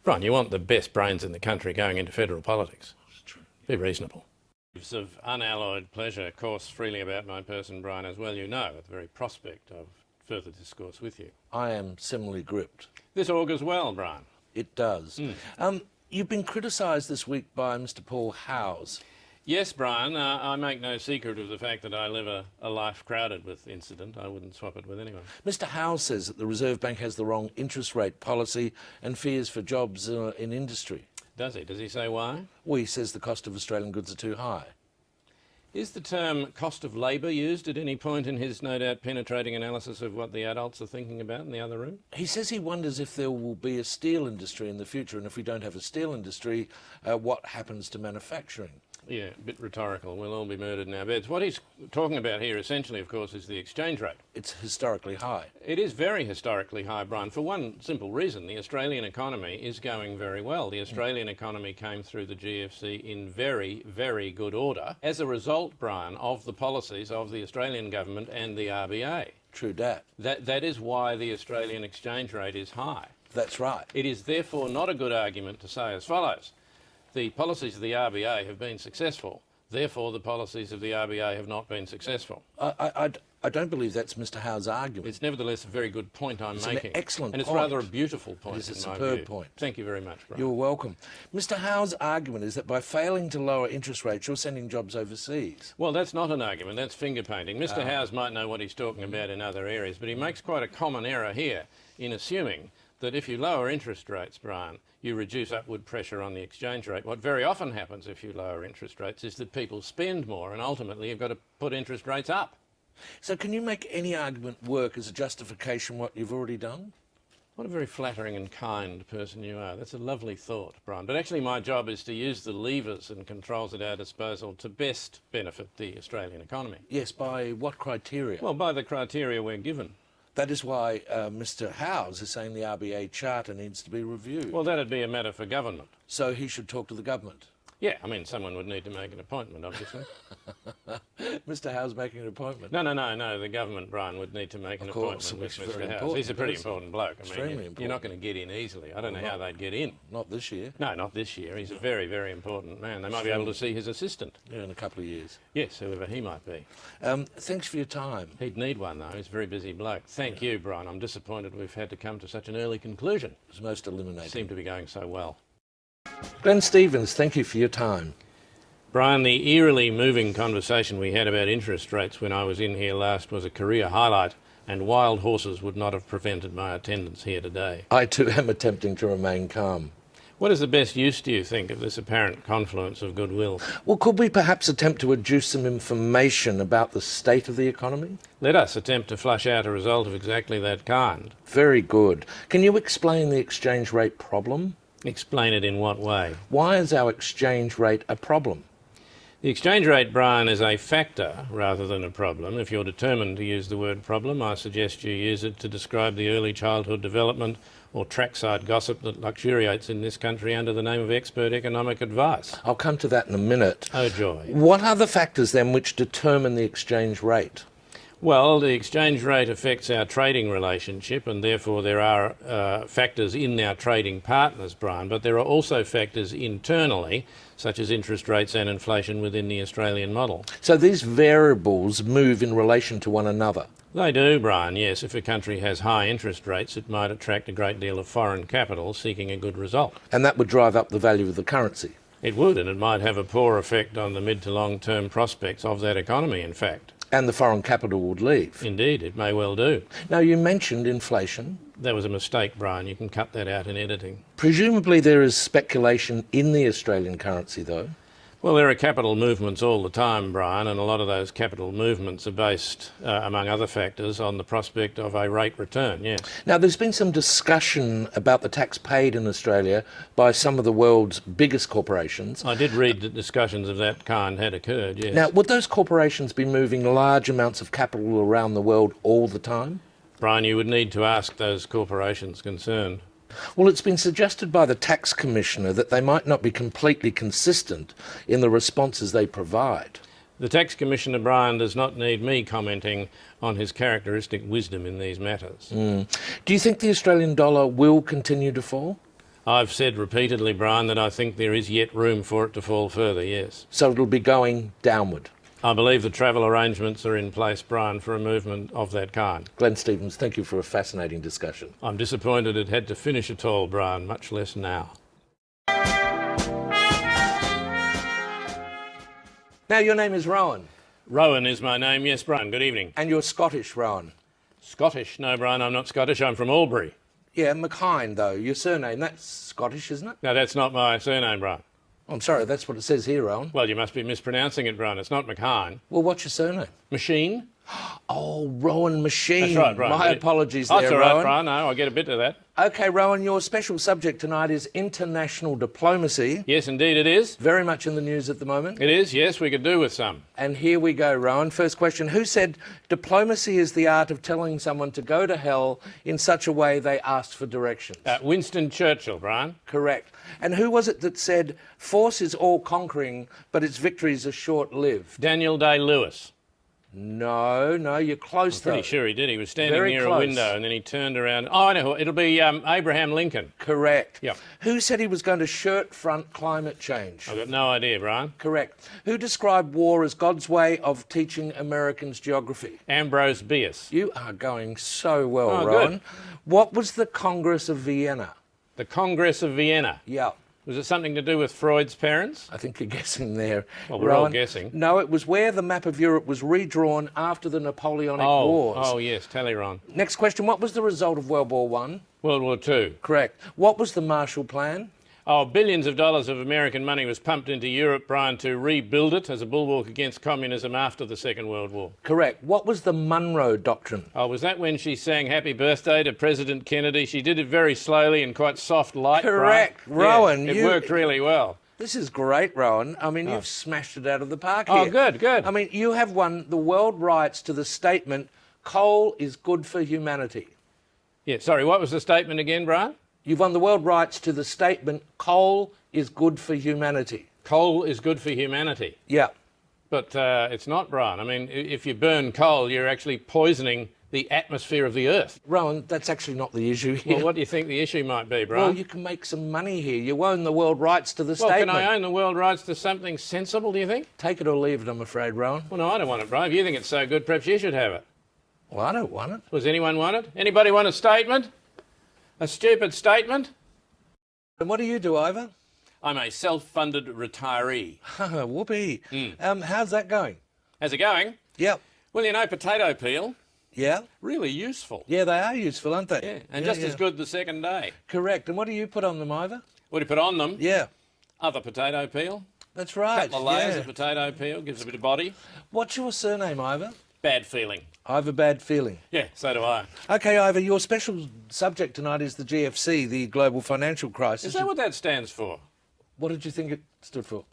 Brian, you want the best brains in the country going into federal politics. Be reasonable. Of unalloyed pleasure course freely about my person, Brian, as well you know, at the very prospect of further discourse with you. I am similarly gripped. This augurs well, Brian. It does. You've been criticised this week by Mr. Paul Howes. Yes, Brian, I make no secret of the fact that I live a life crowded with incident. I wouldn't swap it with anyone. Mr. Howes says that the Reserve Bank has the wrong interest rate policy and fears for jobs in industry. Does he? Does he say why? Well, he says the cost of Australian goods are too high. Is the term cost of labour used at any point in his no doubt penetrating analysis of what the adults are thinking about in the other room? He says he wonders if there will be a steel industry in the future, and if we don't have a steel industry, what happens to manufacturing? Yeah, a bit rhetorical. We'll all be murdered in our beds. What he's talking about here, essentially, of course, is the exchange rate. It's historically high. It is very historically high, Brian, for one simple reason. The Australian economy is going very well. The Australian economy came through the GFC in very, very good order as a result, Brian, of the policies of the Australian government and the RBA. True dat. That is why the Australian exchange rate is high. That's right. It is therefore not a good argument to say as follows. The policies of the RBA have been successful. Therefore, the policies of the RBA have not been successful. I don't believe that's Mr. Howe's argument. It's nevertheless a very good point I'm making. An excellent and it's point. rather a beautiful point. It is a in my superb view. point. Thank you very much, Brian. You're welcome. Mr. Howe's argument is that by failing to lower interest rates, you're sending jobs overseas. Well, that's not an argument. That's finger painting. Mr. Howes might know what he's talking about in other areas, but he makes quite a common error here in assuming that if you lower interest rates, Brian, you reduce upward pressure on the exchange rate. What very often happens if you lower interest rates is that people spend more, and ultimately you've got to put interest rates up. So can you make any argument work as a justification what you've already done? What a very flattering and kind person you are. That's a lovely thought, Brian. But actually my job is to use the levers and controls at our disposal to best benefit the Australian economy. Yes, by what criteria? Well, by the criteria we're given. That is why Mr. Howes is saying the RBA charter needs to be reviewed. Well, that'd be a matter for government. So he should talk to the government. Yeah, I mean, someone would need to make an appointment, obviously. Mr. Howes making an appointment? No. The government, Brian, would need to make an appointment with Mr. Howes. He's a pretty important bloke. I mean, Extremely important. You're not going to get in easily. I don't know how they'd get in. Not this year. No, not this year. He's a very, very important man. They might be able to see his assistant. Yeah, in a couple of years. Yes, whoever he might be. Thanks for your time. He'd need one, though. He's a very busy bloke. Thank you, Brian. I'm disappointed we've had to come to such an early conclusion. It was most eliminating. Seemed to be going so well. Glenn Stevens, thank you for your time. Brian, the eerily moving conversation we had about interest rates when I was in here last was a career highlight, and wild horses would not have prevented my attendance here today. I too am attempting to remain calm. What is the best use, do you think, of this apparent confluence of goodwill? Well, could we perhaps attempt to adduce some information about the state of the economy? Let us attempt to flush out a result of exactly that kind. Very good. Can you explain the exchange rate problem? Explain it in what way? Why is our exchange rate a problem? The exchange rate, Brian, is a factor rather than a problem. If you're determined to use the word problem, I suggest you use it to describe the early childhood development or trackside gossip that luxuriates in this country under the name of expert economic advice. I'll come to that in a minute. Oh, joy. What are the factors then which determine the exchange rate? Well, the exchange rate affects our trading relationship, and therefore there are factors in our trading partners, Brian, but there are also factors internally, such as interest rates and inflation within the Australian model. So these variables move in relation to one another? They do, Brian, yes. If a country has high interest rates, it might attract a great deal of foreign capital seeking a good result. And that would drive up the value of the currency? It would, and it might have a poor effect on the mid to long-term prospects of that economy, in fact. And the foreign capital would leave? Indeed, it may well do. Now, you mentioned inflation. That was a mistake, Brian. You can cut that out in editing. Presumably there is speculation in the Australian currency, though? Well, there are capital movements all the time, Brian, and a lot of those capital movements are based, among other factors, on the prospect of a rate return, yes. Now, there's been some discussion about the tax paid in Australia by some of the world's biggest corporations. I did read that discussions of that kind had occurred, yes. Now, would those corporations be moving large amounts of capital around the world all the time? Brian, you would need to ask those corporations concerned. Well, it's been suggested by the Tax Commissioner that they might not be completely consistent in the responses they provide. The Tax Commissioner, Brian, does not need me commenting on his characteristic wisdom in these matters. Do you think the Australian dollar will continue to fall? I've said repeatedly, Brian, that I think there is yet room for it to fall further, yes. So it'll be going downward? I believe the travel arrangements are in place, Brian, for a movement of that kind. Glenn Stevens, thank you for a fascinating discussion. I'm disappointed it had to finish at all, Brian, much less now. Now, your name is Rowan. Rowan is my name, yes, Brian. Good evening. And you're Scottish, Rowan. Scottish? No, Brian, I'm not Scottish. I'm from Albury. Yeah, McHine, though. Your surname, that's Scottish, isn't it? No, that's not my surname, Brian. I'm sorry, that's what it says here, Rowan. Well, you must be mispronouncing it, Brian. It's not McHine. Well, what's your surname? Machine? Oh, Rowan Machine. That's right, Brian. My apologies there, That's all Rowan. right, Brian. No, I get a bit of that. OK, Rowan, your special subject tonight is international diplomacy. Yes, indeed it is. Very much in the news at the moment. It is, yes, we could do with some. And here we go, Rowan. First question. Who said diplomacy is the art of telling someone to go to hell in such a way they asked for directions? Winston Churchill, Brian. Correct. And who was it that said force is all-conquering, but its victories are short-lived? Daniel Day-Lewis. No, you're close, Pretty sure he did. He was standing Very near close. a window and then he turned around. Oh, I know. It'll be Abraham Lincoln. Correct. Yep. Who said he was going to shirt-front climate change? I've got no idea, Brian. Correct. Who described war as God's way of teaching Americans geography? Ambrose Bierce. You are going so well, Oh, Rowan. good. What was the Congress of Vienna? The Congress of Vienna. Yeah. Was it something to do with Freud's parents? I think you're guessing there. Well, we're all Rowan. guessing. No, it was where the map of Europe was redrawn after the Napoleonic Wars. Oh, yes, Talleyrand. Next question. What was the result of World War One? World War II. Correct. What was the Marshall Plan? Oh, billions of dollars of American money was pumped into Europe, Brian, to rebuild it as a bulwark against communism after the Second World War. Correct. What was the Monroe Doctrine? Oh, was that when she sang Happy Birthday to President Kennedy? She did it very slowly and quite soft light, Correct. Brian. Rowan, Yeah, it worked really well. This is great, Rowan. I mean, you've smashed it out of the park Oh, here. good. I mean, you have won the world rights to the statement, coal is good for humanity. Yeah, sorry, what was the statement again, Brian? You've won the world rights to the statement, coal is good for humanity. Coal is good for humanity. Yeah. But it's not, Brian. I mean, if you burn coal, you're actually poisoning the atmosphere of the Earth. Rowan, that's actually not the issue here. Well, what do you think the issue might be, Brian? Well, you can make some money here. You own the world rights to the Well, statement. can I own the world rights to something sensible, do you think? Take it or leave it, I'm afraid, Rowan. Well, no, I don't want it, Brian. If you think it's so good, perhaps you should have it. Well, I don't want it. Does anyone want it? Anybody want a statement? A stupid statement? And what do you do, Ivor? I'm a self-funded retiree. Whoopee. How's that going? How's it going? Yep. Well, you know, potato peel, Yeah? really useful. Yeah, they are useful, aren't they? Yeah, and just as good the second day. Correct. And what do you put on them, Ivor? What do you put on them? Yeah. Other potato peel. That's right. Couple of layers yeah. of potato peel, gives a bit of body. What's your surname, Ivor? Bad feeling. Ivor Bad Feeling. Yeah, so do I. OK, Ivor, your special subject tonight is the GFC, the global financial crisis. Is that what that stands for? What did you think it stood for?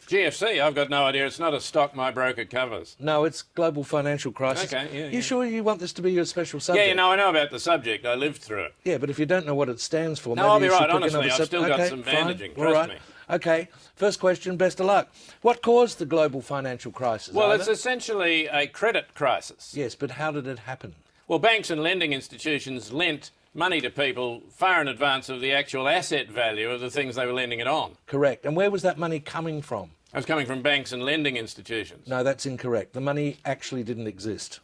GFC, I've got no idea. It's not a stock my broker covers. No, it's global financial crisis. Okay, yeah. You sure you want this to be your special subject? Yeah, I know about the subject. I lived through it. Yeah, but if you don't know what it stands for, No, maybe I'll be you should right, pick honestly. another I've still got some fine. bandaging, All trust right. me. Okay, first question, best of luck. What caused the global financial crisis? Well, Ivor? it's essentially a credit crisis. Yes, but how did it happen? Well, banks and lending institutions lent money to people far in advance of the actual asset value of the things they were lending it on. Correct. And where was that money coming from? It was coming from banks and lending institutions. No, that's incorrect. The money actually didn't exist.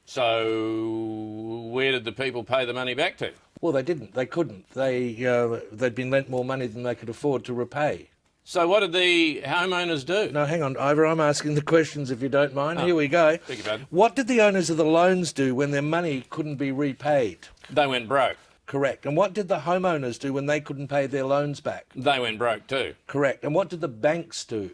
So where did the people pay the money back to? Well, they didn't. They couldn't. They'd been lent more money than they could afford to repay. So what did the homeowners do? No, hang on, Ivor, I'm asking the questions if you don't mind. Here we go. Beg your pardon? What did the owners of the loans do when their money couldn't be repaid? They went broke. Correct. And what did the homeowners do when they couldn't pay their loans back? They went broke too. Correct. And what did the banks do?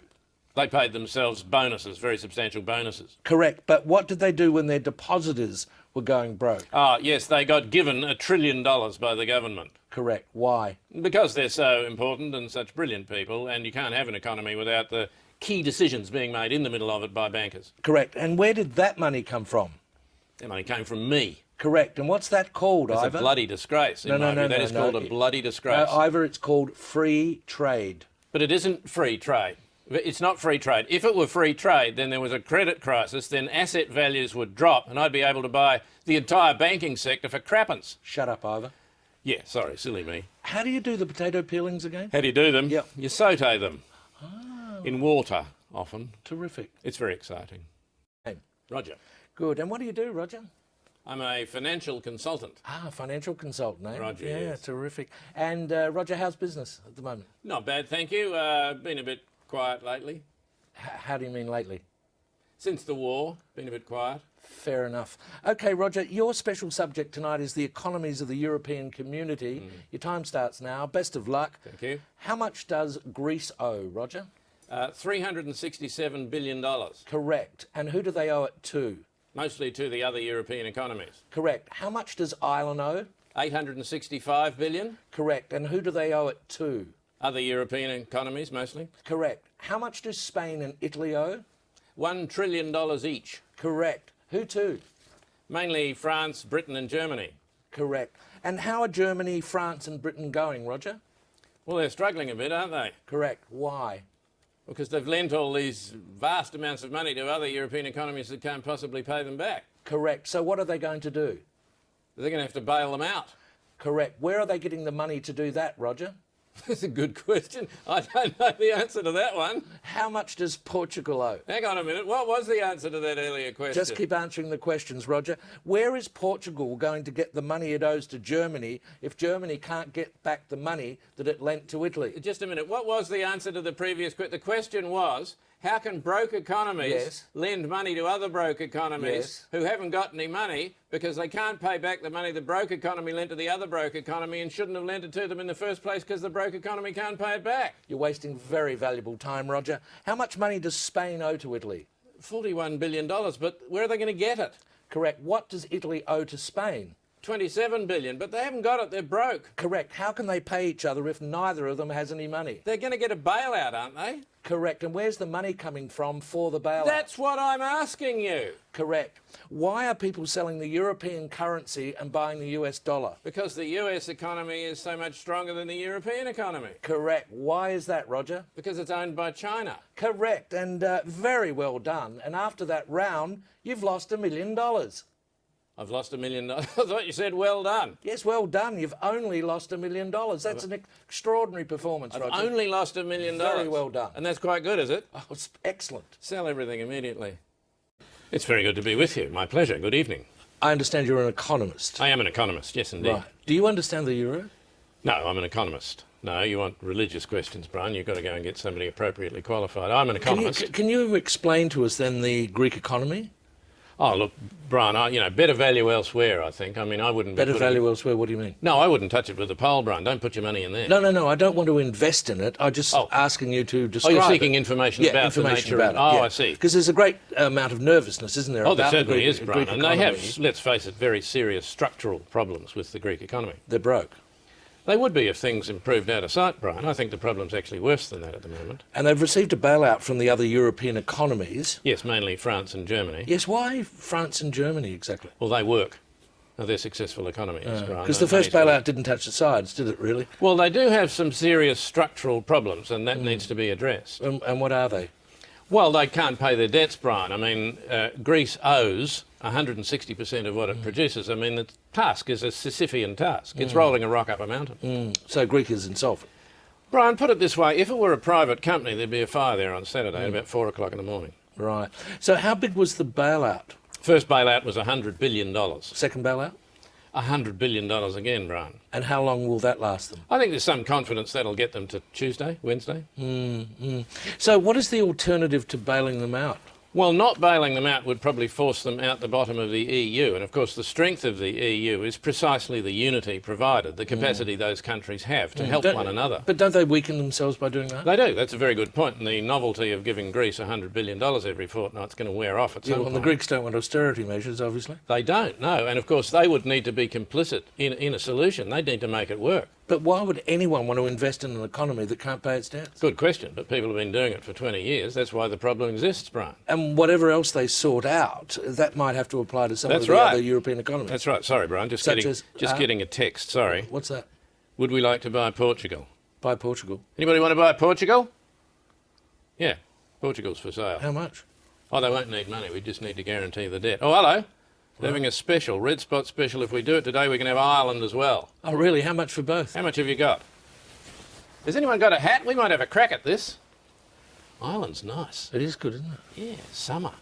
They paid themselves bonuses, very substantial bonuses. Correct. But what did they do when their depositors were going broke? Ah, yes, they got given $1 trillion by the government. Correct. Why? Because they're so important and such brilliant people, and you can't have an economy without the key decisions being made in the middle of it by bankers. Correct. And where did that money come from? That money came from me. Correct. And what's that called, It's Ivor? a bloody disgrace. No. That is called a bloody disgrace. Ivor, it's called free trade. But it isn't free trade. It's not free trade. If it were free trade, then there was a credit crisis, then asset values would drop, and I'd be able to buy the entire banking sector for crappens. Shut up, Ivor. Yeah, sorry, silly me. How do you do the potato peelings again? How do you do them? Yep. You saute them. In water, often. Terrific. It's very exciting. Hey. Roger. Good. And what do you do, Roger? I'm a financial consultant. Ah, financial consultant, eh? Roger, Yeah, yes. terrific. And Roger, how's business at the moment? Not bad, thank you. Been a bit quiet lately. How do you mean lately? Since the war, been a bit quiet. Fair enough. Okay, Roger, your special subject tonight is the economies of the European community. Your time starts now. Best of luck. Thank you. How much does Greece owe, Roger? $367 billion. Correct. And who do they owe it to? Mostly to the other European economies. Correct. How much does Ireland owe? $865 billion. Correct. And who do they owe it to? Other European economies, mostly. Correct. How much do Spain and Italy owe? $1 trillion each. Correct. Who to? Mainly France, Britain and Germany. Correct. And how are Germany, France and Britain going, Roger? Well, they're struggling a bit, aren't they? Correct. Why? Because they've lent all these vast amounts of money to other European economies that can't possibly pay them back. Correct. So what are they going to do? They're going to have to bail them out. Correct. Where are they getting the money to do that, Roger? That's a good question. I don't know the answer to that one. How much does Portugal owe? Hang on a minute. What was the answer to that earlier question? Just keep answering the questions, Roger. Where is Portugal going to get the money it owes to Germany if Germany can't get back the money that it lent to Italy? Just a minute. What was the answer to the previous question? The question was, how can broke economies lend money to other broke economies who haven't got any money because they can't pay back the money the broke economy lent to the other broke economy and shouldn't have lent it to them in the first place because the broke economy can't pay it back? You're wasting very valuable time, Roger. How much money does Spain owe to Italy? $41 billion, but where are they going to get it? Correct. What does Italy owe to Spain? $27 billion, but they haven't got it. They're broke. Correct. How can they pay each other if neither of them has any money? They're going to get a bailout, aren't they? Correct. And where's the money coming from for the bailout? That's what I'm asking you. Correct. Why are people selling the European currency and buying the US dollar? Because the US economy is so much stronger than the European economy. Correct. Why is that, Roger? Because it's owned by China. Correct. And very well done. And after that round, you've lost $1 million. I've lost $1 million. I thought you said well done. Yes, well done. You've only lost $1 million. That's an extraordinary performance, Roger. I've only lost $1 million. Very well done. And that's quite good, is it? Oh, it's excellent. Sell everything immediately. It's very good to be with you. My pleasure. Good evening. I understand you're an economist. I am an economist, yes indeed. Right. Do you understand the euro? No, I'm an economist. No, you want religious questions, Brian. You've got to go and get somebody appropriately qualified. I'm an economist. Can you explain to us then the Greek economy? Oh, look, Brian, better value elsewhere, I think. I mean, I wouldn't... Better value elsewhere, what do you mean? No, I wouldn't touch it with a pole, Brian. Don't put your money in there. No, I don't want to invest in it. I'm just asking you to describe you're seeking information about the nature about of it. Yeah. I see. Because there's a great amount of nervousness, isn't there? Oh, about there certainly the Greek, is, Brian. Greek And economy. they have, let's face it, very serious structural problems with the Greek economy. They're broke. They would be if things improved out of sight, Brian. I think the problem's actually worse than that at the moment. And they've received a bailout from the other European economies. Yes, mainly France and Germany. Yes, why France and Germany exactly? Well, they work. They're successful economies, Brian. Because the first bailout didn't touch the sides, did it really? Well, they do have some serious structural problems, and that needs to be addressed. And what are they? Well, they can't pay their debts, Brian. I mean, Greece owes 160% of what it produces. I mean, the task is a Sisyphean task. It's rolling a rock up a mountain. So Greek is insolvent. Brian, put it this way. If it were a private company, there'd be a fire there on Saturday at about 4 o'clock in the morning. Right. So how big was the bailout? First bailout was $100 billion. Second bailout? $100 billion again, Brian. And how long will that last them? I think there's some confidence that'll get them to Tuesday, Wednesday. So what is the alternative to bailing them out? Well, not bailing them out would probably force them out the bottom of the EU. And, of course, the strength of the EU is precisely the unity provided, the capacity those countries have to help one another. But don't they weaken themselves by doing that? They do. That's a very good point. And the novelty of giving Greece $100 billion every fortnight is going to wear off at some point. And the Greeks don't want austerity measures, obviously. They don't, no. And, of course, they would need to be complicit in a solution. They'd need to make it work. But why would anyone want to invest in an economy that can't pay its debts? Good question, but people have been doing it for 20 years. That's why the problem exists, Brian. And whatever else they sort out, that might have to apply to some of the other European economies. That's right. Sorry, Brian. Just getting a text. Sorry. What's that? Would we like to buy Portugal? Buy Portugal. Anybody want to buy Portugal? Yeah, Portugal's for sale. How much? Oh, they won't need money. We just need to guarantee the debt. Oh, hello. They're having a special, red spot special. If we do it today, we can have Ireland as well. Oh, really? How much for both? How much have you got? Has anyone got a hat? We might have a crack at this. Ireland's nice. It is good, isn't it? Yeah, summer.